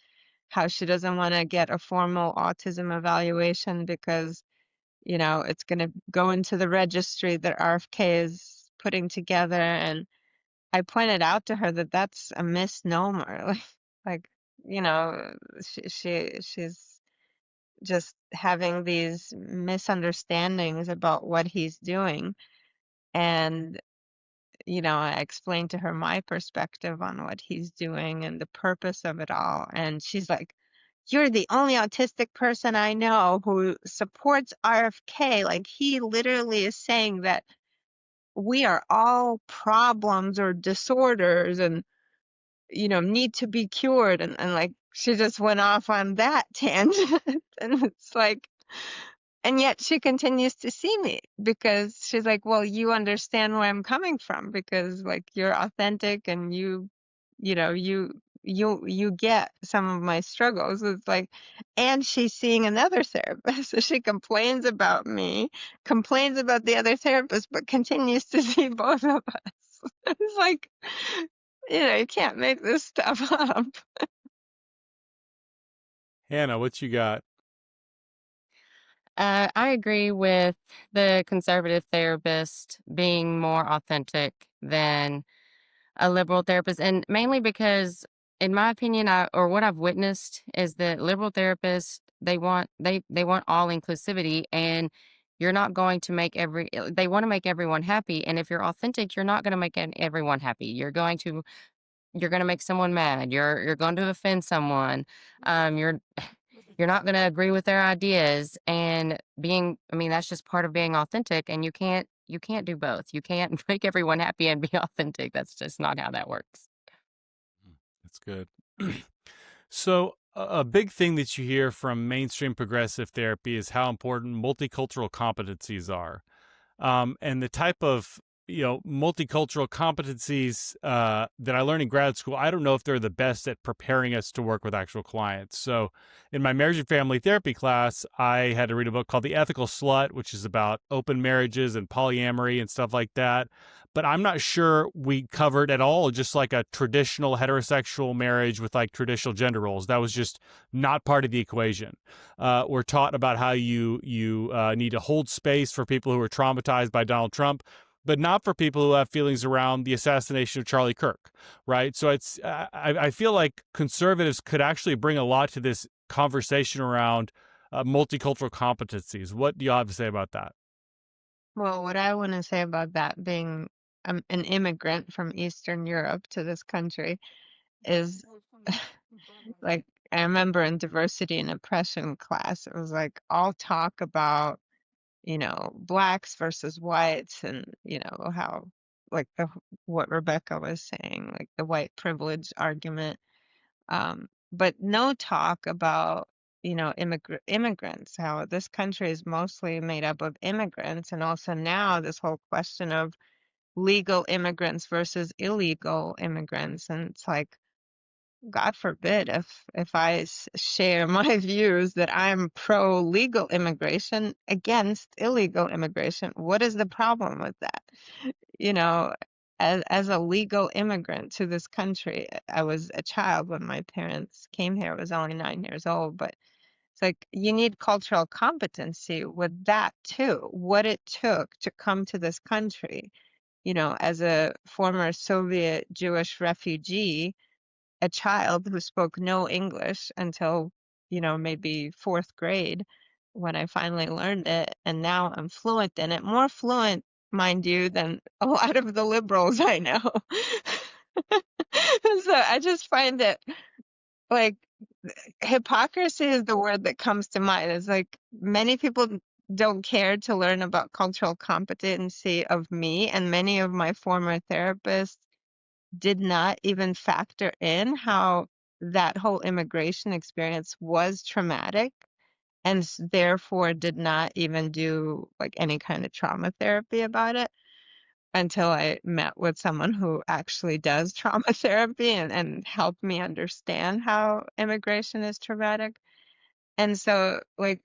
S6: how she doesn't want to get a formal autism evaluation because it's going to go into the registry that RFK is putting together. And I pointed out to her that that's a misnomer. Like, you know, she's just having these misunderstandings about what he's doing. And, I explained to her my perspective on what he's doing and the purpose of it all. And she's like, you're the only autistic person I know who supports RFK. Like he literally is saying that we are all problems or disorders and, need to be cured. And like, she just went off on that tangent. And it's like, and yet she continues to see me because she's like, well, you understand where I'm coming from because like you're authentic and you get some of my struggles. It's like, and she's seeing another therapist. So she complains about me, complains about the other therapist, but continues to see both of us. It's like, you can't make this stuff up.
S2: Hannah, what you got?
S4: I agree with the conservative therapist being more authentic than a liberal therapist, and mainly because, in my opinion, or what I've witnessed is that liberal therapists they want all inclusivity, and you're not going to make they want to make everyone happy, and if you're authentic, you're not going to make everyone happy. You're going to make someone mad. You're going to offend someone. You're you're not going to agree with their ideas, and I mean, that's just part of being authentic, and you can't do both. You can't make everyone happy and be authentic. That's just not how that works.
S2: That's good. So, a big thing that you hear from mainstream progressive therapy is how important multicultural competencies are. And the type of multicultural competencies that I learned in grad school, I don't know if they're the best at preparing us to work with actual clients. So in my marriage and family therapy class, I had to read a book called The Ethical Slut, which is about open marriages and polyamory and stuff like that. But I'm not sure we covered at all just like a traditional heterosexual marriage with like traditional gender roles. That was just not part of the equation. We're taught about how you need to hold space for people who are traumatized by Donald Trump, but not for people who have feelings around the assassination of Charlie Kirk, right? So I feel like conservatives could actually bring a lot to this conversation around multicultural competencies. What do you have to say about that?
S6: Well, what I want to say about that being an immigrant from Eastern Europe to this country is like I remember in diversity and oppression class, it was like all talk about, blacks versus whites and, how like what Rebecca was saying, like the white privilege argument. But no talk about, immigrants, how this country is mostly made up of immigrants. And also now this whole question of legal immigrants versus illegal immigrants. And it's like, God forbid if I share my views that I'm pro legal immigration against illegal immigration. What is the problem with that? You know, as a legal immigrant to this country, I was a child when my parents came here. I was only 9 years old, but it's like you need cultural competency with that too. What it took to come to this country, as a former Soviet Jewish refugee, a child who spoke no English until, maybe fourth grade when I finally learned it. And now I'm fluent in it, more fluent, mind you, than a lot of the liberals I know. So I just find it like hypocrisy is the word that comes to mind. It's like many people don't care to learn about cultural competency of me, and many of my former therapists did not even factor in how that whole immigration experience was traumatic and therefore did not even do like any kind of trauma therapy about it until I met with someone who actually does trauma therapy and helped me understand how immigration is traumatic. And so like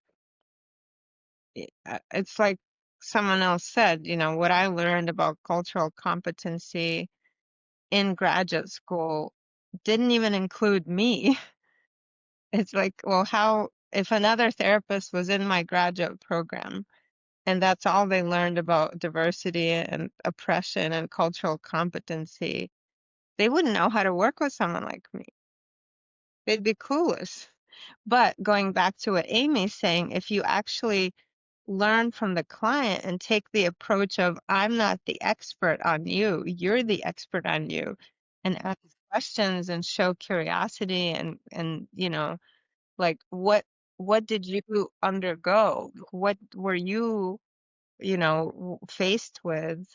S6: it's like someone else said, what I learned about cultural competency in graduate school didn't even include me. It's like, well, if another therapist was in my graduate program and that's all they learned about diversity and oppression and cultural competency, they wouldn't know how to work with someone like me. They'd be clueless. But going back to what Amy's saying, if you actually learn from the client and take the approach of, I'm not the expert on you, you're the expert on you, and ask questions and show curiosity and like what did you undergo? What were you, faced with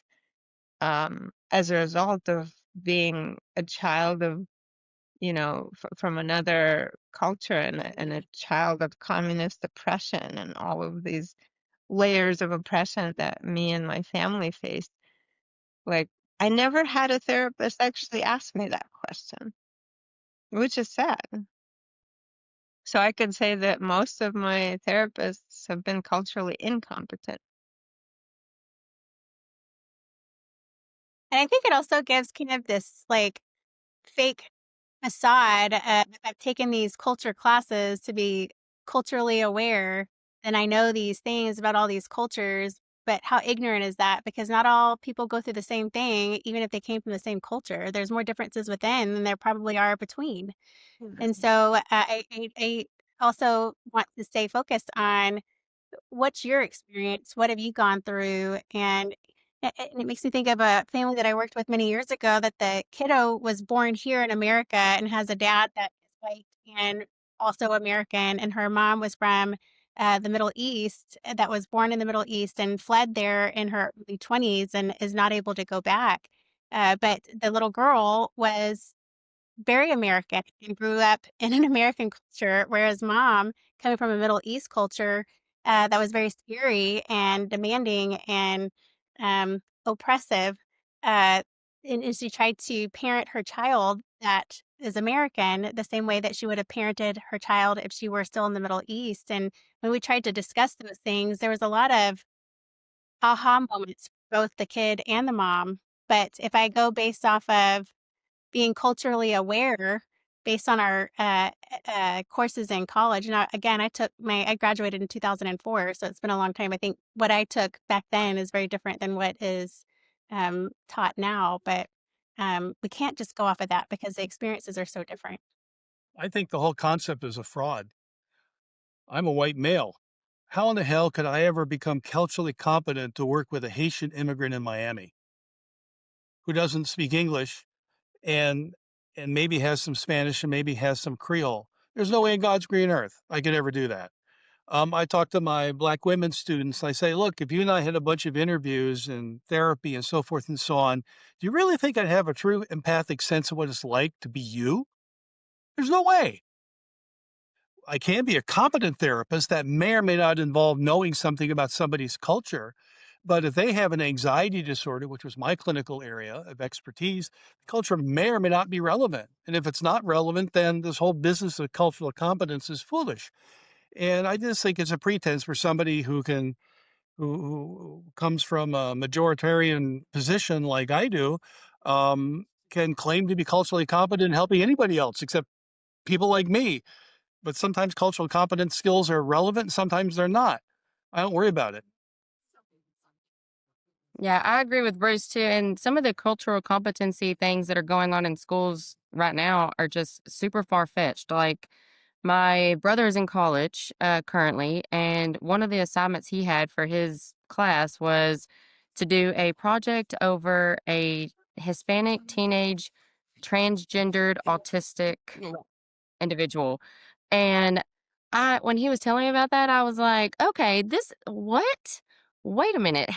S6: as a result of being a child of, from another culture and a child of communist oppression and all of these layers of oppression that me and my family faced. Like, I never had a therapist actually ask me that question, which is sad. So I could say that most of my therapists have been culturally incompetent.
S3: And I think it also gives kind of this like fake facade. I've taken these culture classes to be culturally aware, and I know these things about all these cultures, but how ignorant is that? Because not all people go through the same thing, even if they came from the same culture. There's more differences within than there probably are between. And so I also want to stay focused on what's your experience? What have you gone through? And it makes me think of a family that I worked with many years ago that the kiddo was born here in America and has a dad that is white and also American. And her mom was from the Middle East, that was born in the Middle East and fled there in her early 20s and is not able to go back. But the little girl was very American and grew up in an American culture, whereas mom, coming from a Middle East culture, that was very scary and demanding and oppressive, uh, and she tried to parent her child that is American the same way that she would have parented her child if she were still in the Middle East. And when we tried to discuss those things, there was a lot of aha moments for both the kid and the mom. But if I go based off of being culturally aware based on our courses in college. And again, I graduated in 2004, so it's been a long time. I think what I took back then is very different than what is taught now. But we can't just go off of that because the experiences are so different.
S5: I think the whole concept is a fraud. I'm a white male. How in the hell could I ever become culturally competent to work with a Haitian immigrant in Miami who doesn't speak English and maybe has some Spanish and maybe has some Creole? There's no way in God's green earth I could ever do that. I talk to my black women students. I say, look, if you and I had a bunch of interviews and therapy and so forth and so on, do you really think I'd have a true empathic sense of what it's like to be you? There's no way. I can be a competent therapist that may or may not involve knowing something about somebody's culture. But if they have an anxiety disorder, which was my clinical area of expertise, culture may or may not be relevant. And if it's not relevant, then this whole business of cultural competence is foolish. And I just think it's a pretense for somebody who comes from a majoritarian position like I do, can claim to be culturally competent in helping anybody else except people like me. But sometimes cultural competence skills are relevant, sometimes they're not. I don't worry about it.
S4: Yeah, I agree with Bruce too. And some of the cultural competency things that are going on in schools right now are just super far fetched. Like my brother is in college currently, and one of the assignments he had for his class was to do a project over a Hispanic teenage transgendered autistic individual. And when he was telling me about that, I was like, "Okay, this what? Wait a minute.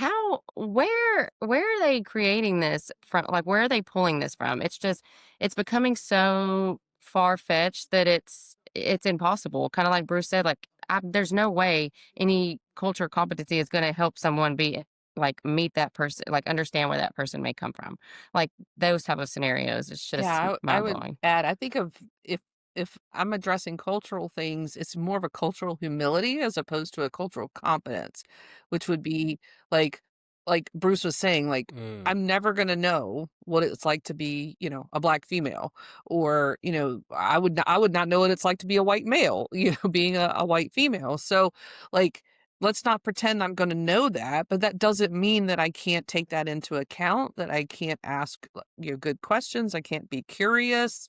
S4: Where are they creating this from? Like, where are they pulling this from?" It's becoming so far-fetched that it's impossible. Kind of like Bruce said, like, there's no way any culture competency is going to help someone be like meet that person, like understand where that person may come from. Like those type of scenarios, it's just
S7: Yeah, I would
S4: mind-blowing.
S7: add, I think of if I'm addressing cultural things, it's more of a cultural humility as opposed to a cultural competence, which would be like like Bruce was saying, like I'm never gonna know what it's like to be, a black female, or I would not know what it's like to be a white male, being a white female. So, like, let's not pretend I'm going to know that, but that doesn't mean that I can't take that into account, that I can't ask, good questions, I can't be curious.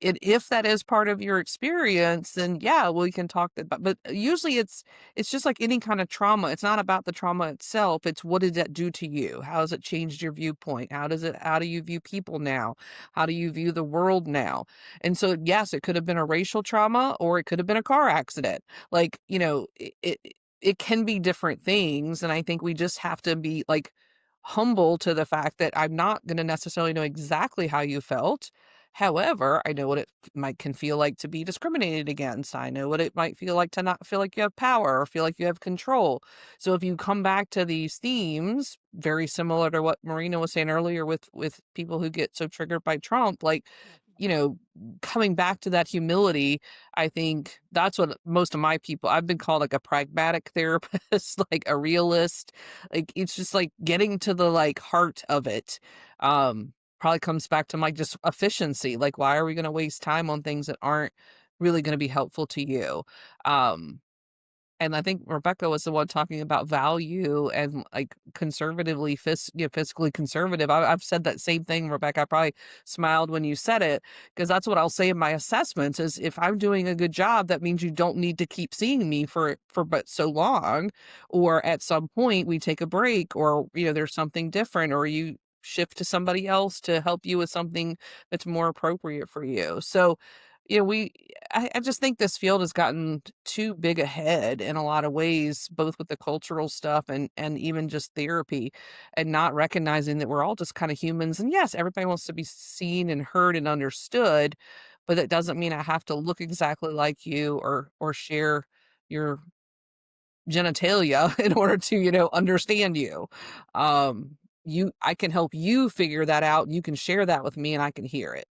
S7: And if that is part of your experience, then yeah, we can talk about, but usually it's just like any kind of trauma. It's not about the trauma itself. It's what did that do to you? How has it changed your viewpoint? How do you view people now? How do you view the world now? And so yes, it could have been a racial trauma or it could have been a car accident. Like, it can be different things. And I think we just have to be like humble to the fact that I'm not going to necessarily know exactly how you felt. However, I know what it can feel like to be discriminated against. I know what it might feel like to not feel like you have power or feel like you have control. So if you come back to these themes, very similar to what Marina was saying earlier with people who get so triggered by Trump, like, you know, coming back to that humility, I think that's what most of my people, I've been called like a pragmatic therapist, like a realist. Like it's just like getting to the like heart of it. Probably comes back to like just efficiency. Like, why are we going to waste time on things that aren't really going to be helpful to you? Um, And I think Rebecca was the one talking about value and like conservatively, fiscally conservative. I've said that same thing, Rebecca. I probably smiled when you said it because that's what I'll say in my assessments is if I'm doing a good job, that means you don't need to keep seeing me for but so long, or at some point we take a break, or there's something different, or you shift to somebody else to help you with something that's more appropriate for you. So, we I just think this field has gotten too big ahead in a lot of ways, both with the cultural stuff and even just therapy, and not recognizing that we're all just kind of humans. And yes, everybody wants to be seen and heard and understood, but that doesn't mean I have to look exactly like you or share your genitalia in order to, understand you. I can help you figure that out, and you can share that with me and I can hear it.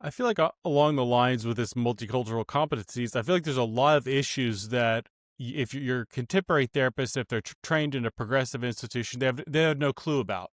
S2: I feel like along the lines with this multicultural competencies, I feel like there's a lot of issues that if you're a contemporary therapist, if they're trained in a progressive institution, they have no clue about.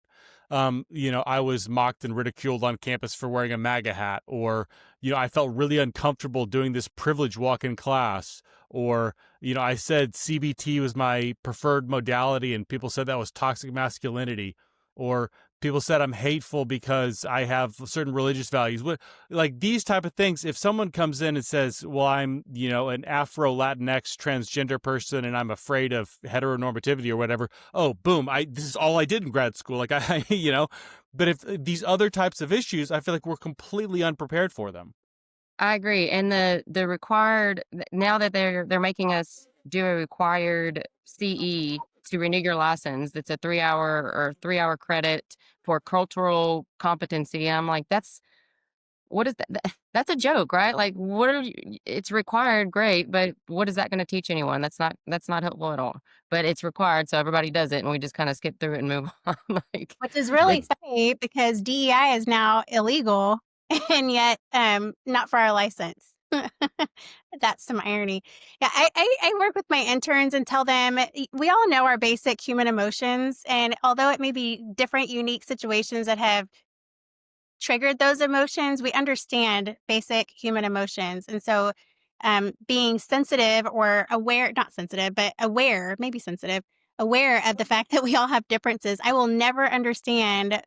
S2: I was mocked and ridiculed on campus for wearing a MAGA hat, or, I felt really uncomfortable doing this privilege walk in class, or, I said CBT was my preferred modality and people said that was toxic masculinity, or people said I'm hateful because I have certain religious values. Like these type of things, if someone comes in and says, well, I'm, an Afro Latinx transgender person and I'm afraid of heteronormativity or whatever, oh, boom, this is all I did in grad school. Like but if these other types of issues, I feel like we're completely unprepared for them.
S4: I agree. And the required now that they're making us do a required CE to renew your license, it's a 3-hour credit for cultural competency. I'm like, what is that? That's a joke, right? Like, it's required, great, but what is that going to teach anyone? That's not helpful at all. But it's required, so everybody does it, and we just kind of skip through it and move on. Like,
S3: Which is really
S4: it's
S3: funny because DEI is now illegal and yet not for our license. That's some irony. Yeah, I work with my interns and tell them we all know our basic human emotions. And although it may be different, unique situations that have triggered those emotions, we understand basic human emotions. And so being sensitive or aware, not sensitive, but aware, maybe sensitive, aware of the fact that we all have differences. I will never understand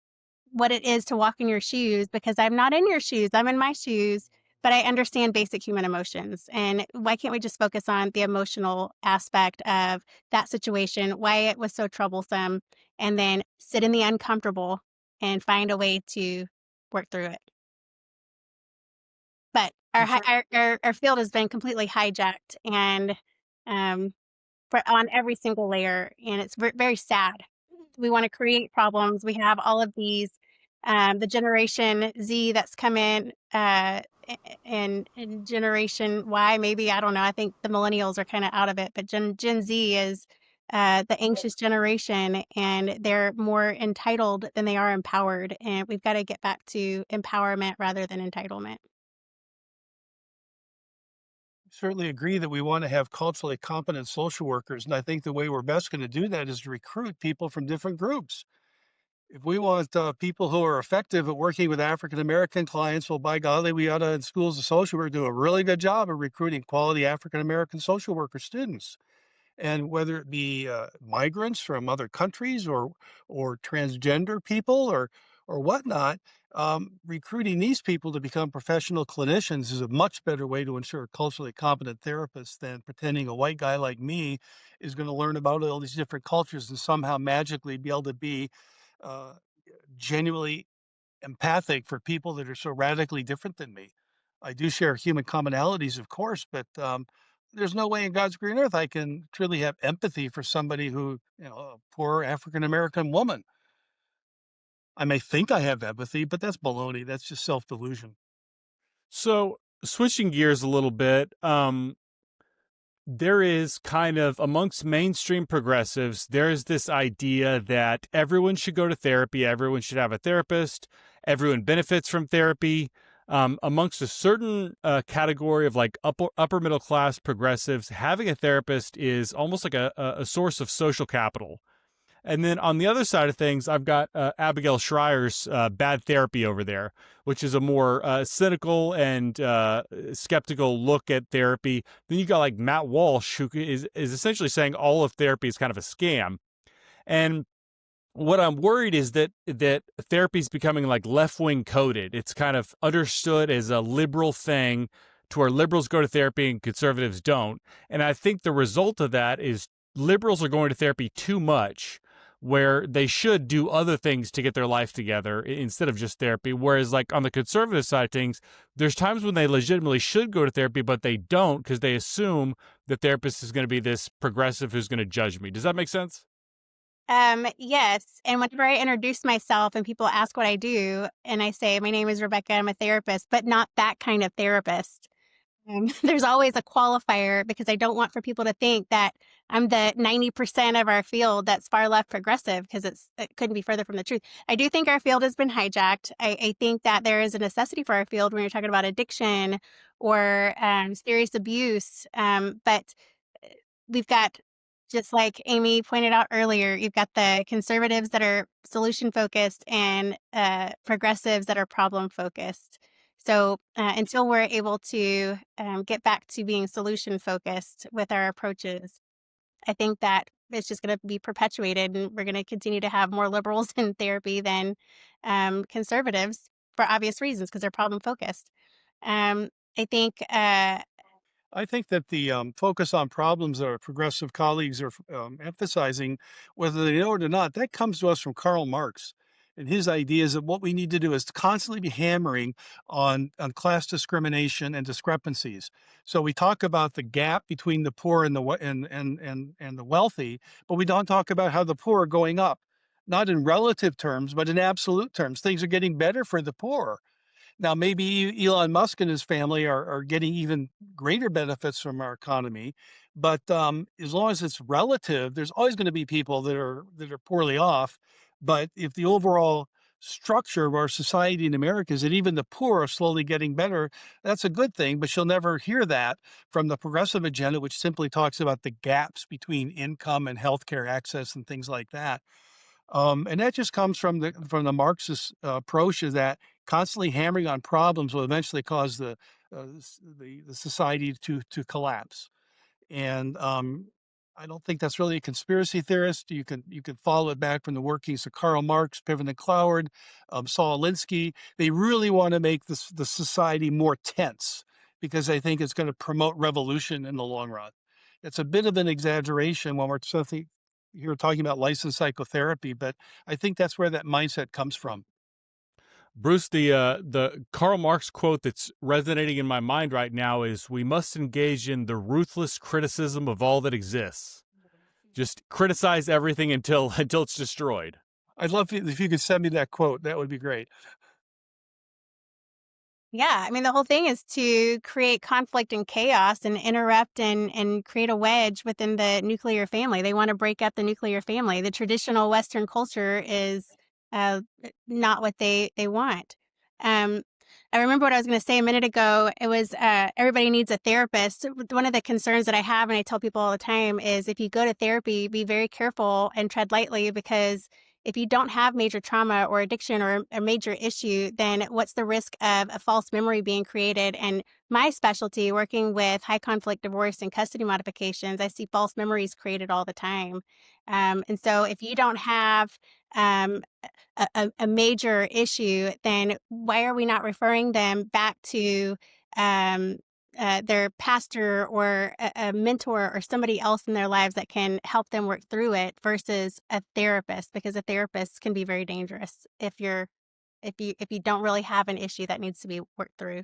S3: what it is to walk in your shoes because I'm not in your shoes. I'm in my shoes, but I understand basic human emotions. And why can't we just focus on the emotional aspect of that situation, why it was so troublesome, and then sit in the uncomfortable and find a way to work through it. But our field has been completely hijacked and on every single layer, and it's very sad. We want to create problems. We have all of these, the Generation Z that's come in, and Generation Y, maybe, I don't know. I think the millennials are kind of out of it, but Gen Z is the anxious generation, and they're more entitled than they are empowered. And we've got to get back to empowerment rather than entitlement.
S5: Certainly agree that we want to have culturally competent social workers. And I think the way we're best going to do that is to recruit people from different groups. If we want people who are effective at working with African American clients, well, by golly, we ought to, in schools of social work, do a really good job of recruiting quality African American social worker students. And whether it be migrants from other countries or transgender people or whatnot, recruiting these people to become professional clinicians is a much better way to ensure culturally competent therapists than pretending a white guy like me is going to learn about all these different cultures and somehow magically be able to be uh, genuinely empathic for people that are so radically different than me. I do share human commonalities, of course, but there's no way in God's green earth I can truly have empathy for somebody who, a poor African American woman. I may think I have empathy, but that's baloney. That's just self delusion.
S2: So switching gears a little bit, there is kind of amongst mainstream progressives, there is this idea that everyone should go to therapy, everyone should have a therapist, everyone benefits from therapy. Amongst a certain category of like upper middle class progressives, having a therapist is almost like a source of social capital. And then on the other side of things, I've got Abigail Schreier's Bad Therapy over there, which is a more cynical and skeptical look at therapy. Then you got like Matt Walsh, who is essentially saying all of therapy is kind of a scam. And what I'm worried is that therapy is becoming like left-wing coded. It's kind of understood as a liberal thing to where liberals go to therapy and conservatives don't. And I think the result of that is liberals are going to therapy too much, where they should do other things to get their life together instead of just therapy. Whereas like on the conservative side of things, there's times when they legitimately should go to therapy, but they don't because they assume the therapist is going to be this progressive who's going to judge me. Does that make sense?
S3: Yes. And whenever I introduce myself and people ask what I do, and I say, my name is Rebecca, I'm a therapist, but not that kind of therapist. There's always a qualifier because I don't want for people to think that I'm the 90% of our field that's far left progressive because it couldn't be further from the truth. I do think our field has been hijacked. I think that there is a necessity for our field when you're talking about addiction or serious abuse. But we've got, just like Amy pointed out earlier, you've got the conservatives that are solution focused and progressives that are problem focused. So until we're able to get back to being solution focused with our approaches, I think that it's just going to be perpetuated, and we're going to continue to have more liberals in therapy than conservatives for obvious reasons because they're problem focused. I think
S5: I think that the focus on problems that our progressive colleagues are emphasizing, whether they know it or not, that comes to us from Karl Marx and his ideas that what we need to do is constantly be hammering on class discrimination and discrepancies. So we talk about the gap between the poor and and the wealthy, but we don't talk about how the poor are going up, not in relative terms, but in absolute terms. Things are getting better for the poor. Now, maybe Elon Musk and his family are getting even greater benefits from our economy, but as long as it's relative, there's always going to be people that are poorly off. But if the overall structure of our society in America is that even the poor are slowly getting better, that's a good thing. But you'll never hear that from the progressive agenda, which simply talks about the gaps between income and healthcare access and things like that. And that just comes from the Marxist approach, is that constantly hammering on problems will eventually cause the society to collapse. And I don't think that's really a conspiracy theorist. You can follow it back from the workings of Karl Marx, Piven and Cloward, Saul Alinsky. They really want to make the society more tense because they think it's going to promote revolution in the long run. It's a bit of an exaggeration when we're something here talking about licensed psychotherapy, but I think that's where that mindset comes from.
S2: Bruce, the Karl Marx quote that's resonating in my mind right now is, "We must engage in the ruthless criticism of all that exists." Just criticize everything until it's destroyed.
S5: I'd love if you could send me that quote. That would be great.
S3: Yeah, I mean, the whole thing is to create conflict and chaos and interrupt and create a wedge within the nuclear family. They want to break up the nuclear family. The traditional Western culture is not what they want. Um, I remember what I was going to say a minute ago. It was everybody needs a therapist. One of the concerns that I have, and I tell people all the time, is if you go to therapy, be very careful and tread lightly, because if you don't have major trauma or addiction or a major issue, then what's the risk of a false memory being created? And my specialty, working with high conflict divorce and custody modifications, I see false memories created all the time. And so if you don't have a major issue, then why are we not referring them back to their pastor or a mentor or somebody else in their lives that can help them work through it versus a therapist? Because a therapist can be very dangerous if you don't really have an issue that needs to be worked through.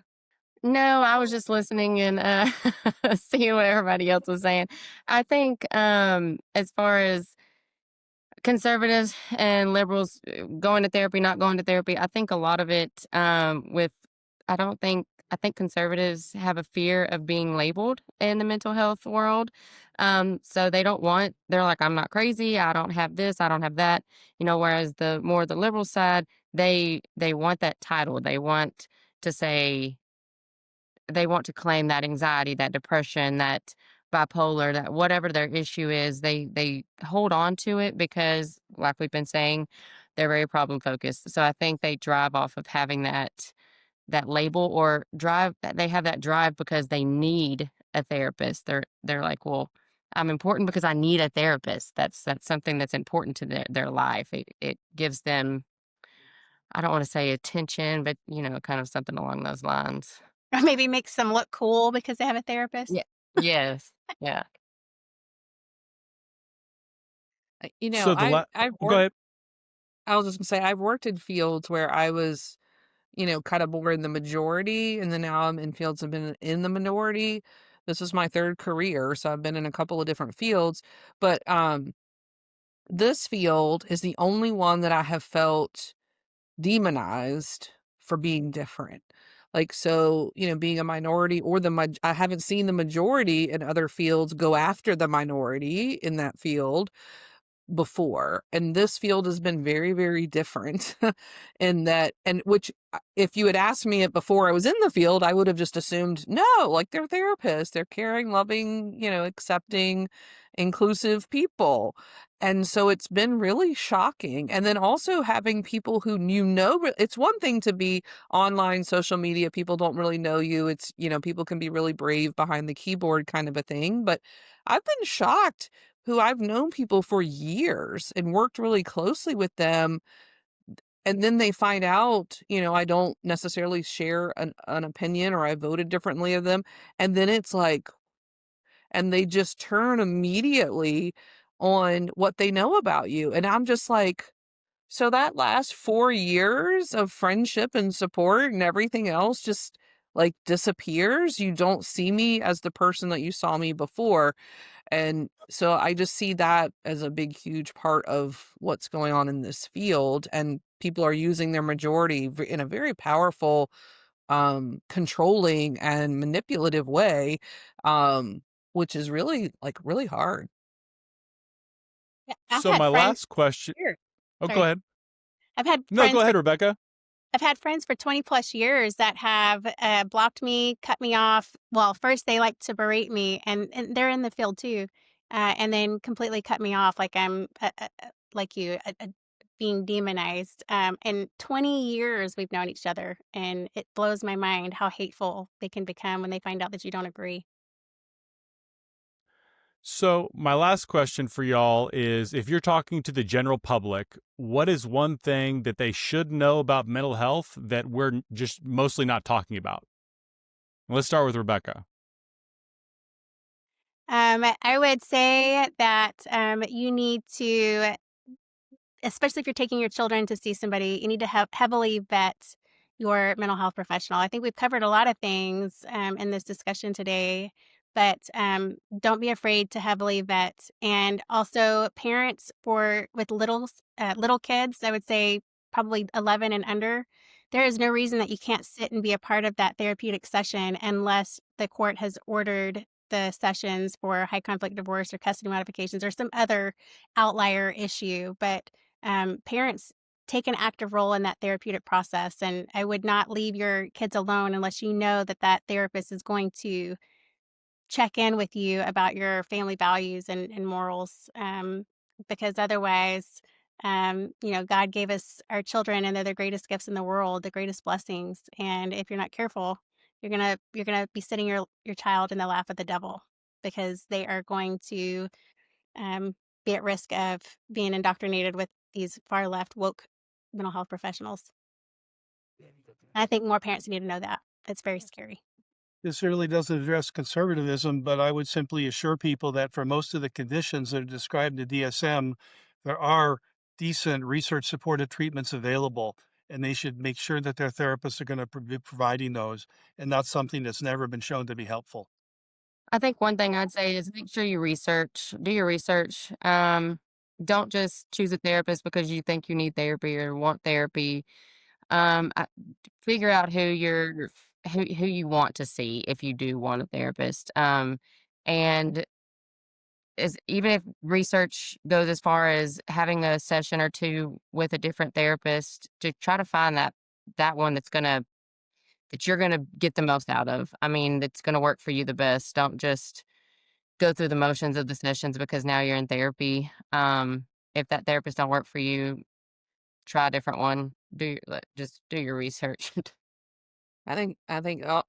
S4: No, I was just listening and seeing what everybody else was saying. I think as far as conservatives and liberals going to therapy, not going to therapy, I think a lot of it I think conservatives have a fear of being labeled in the mental health world. So they're like, I'm not crazy, I don't have this, I don't have that. Whereas the liberal side, they want that title. They want to claim that anxiety, that depression, that bipolar, that whatever their issue is, they hold on to it because, like we've been saying, they're very problem focused. So I think they drive off of having that label, or drive that they have that drive because they need a therapist. They're like, well, I'm important because I need a therapist. That's something that's important to their life. It gives them, I don't want to say attention, but kind of something along those lines.
S3: Or maybe makes them look cool because they have a therapist.
S4: Yeah. Yes. Yeah.
S7: You know,
S2: So
S7: I've
S2: go
S7: worked.
S2: ahead.
S7: I was just gonna say I've worked in fields where I was, kind of more in the majority, and then now I'm in fields I've been in the minority. This is my third career, so I've been in a couple of different fields, but this field is the only one that I have felt demonized for being different. Like, so, being a minority, or I haven't seen the majority in other fields go after the minority in that field before. And this field has been very, very different in that, and which, if you had asked me it before I was in the field, I would have just assumed, no, like, they're therapists, they're caring, loving, accepting, inclusive people. And so it's been really shocking. And then also having people who, it's one thing to be online, social media, people don't really know you. It's, people can be really brave behind the keyboard kind of a thing. But I've been shocked, who I've known people for years and worked really closely with them, and then they find out, I don't necessarily share an opinion, or I voted differently of them, and then it's like, and they just turn immediately on what they know about you, and I'm just like, so that last 4 years of friendship and support and everything else just, like, disappears? You don't see me as the person that you saw me before. And so I just see that as a big, huge part of what's going on in this field. And people are using their majority in a very powerful, controlling and manipulative way, um, which is really, like, really hard.
S3: Yeah, I've
S2: So
S3: had
S2: my
S3: friends.
S2: last question.
S3: Here,
S2: Oh, go
S3: sorry.
S2: ahead.
S3: I've had
S2: No, go
S3: friends for
S2: ahead, Rebecca.
S3: I've had friends for 20 plus years that have blocked me, cut me off. Well, first they like to berate me, and they're in the field too, and then completely cut me off like I'm like you, being demonized. And 20 years we've known each other, and it blows my mind how hateful they can become when they find out that you don't agree.
S2: So, my last question for y'all is, if you're talking to the general public, what is one thing that they should know about mental health that we're just mostly not talking about? Let's start with Rebecca.
S3: I would say that you need to, especially if you're taking your children to see somebody, you need to heavily vet your mental health professional. I think we've covered a lot of things in this discussion today, but don't be afraid to heavily vet. And also, parents with little kids, I would say probably 11 and under. There is no reason that you can't sit and be a part of that therapeutic session unless the court has ordered the sessions for high conflict divorce or custody modifications or some other outlier issue. But parents take an active role in that therapeutic process. And I would not leave your kids alone unless you know that that therapist is going to check in with you about your family values and morals. Because otherwise, God gave us our children, and they're the greatest gifts in the world, the greatest blessings. And if you're not careful, you're gonna be sitting your child in the lap of the devil, because they are going to um, be at risk of being indoctrinated with these far left woke mental health professionals. I think more parents need to know that. It's very scary.
S5: This really doesn't address conservatism, but I would simply assure people that for most of the conditions that are described in the DSM, there are decent research supported treatments available, and they should make sure that their therapists are going to be providing those, and not something that's never been shown to be helpful.
S4: I think one thing I'd say is make sure you do your research. Don't just choose a therapist because you think you need therapy or want therapy. I, figure out who you want to see if you do want a therapist. And even if research goes as far as having a session or two with a different therapist, to try to find that one that you're gonna get the most out of. I mean, that's gonna work for you the best. Don't just go through the motions of the sessions because now you're in therapy. If that therapist don't work for you, try a different one. Just do your research.
S7: I think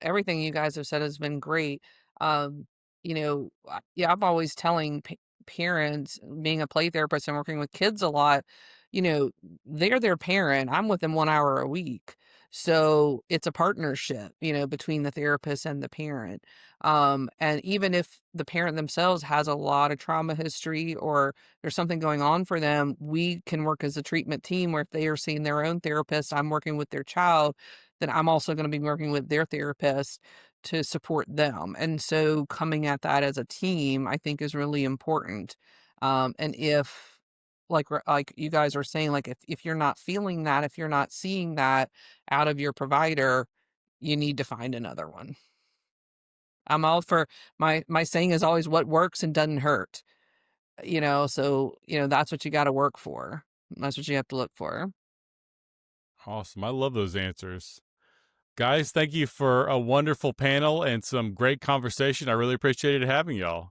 S7: everything you guys have said has been great. Um, yeah, I'm always telling parents, being a play therapist and working with kids a lot, you know, they're their parent. I'm with them 1 hour a week. So it's a partnership, between the therapist and the parent. And even if the parent themselves has a lot of trauma history or there's something going on for them, we can work as a treatment team where if they are seeing their own therapist, I'm working with their child, then I'm also going to be working with their therapist to support them. And so coming at that as a team, I think is really important. And if like you guys are saying, like if you're not feeling that, if you're not seeing that out of your provider, you need to find another one. I'm all for my saying is always what works and doesn't hurt. So that's what you got to work for. That's what you have to look for.
S2: Awesome. I love those answers. Guys, thank you for a wonderful panel and some great conversation. I really appreciated having y'all.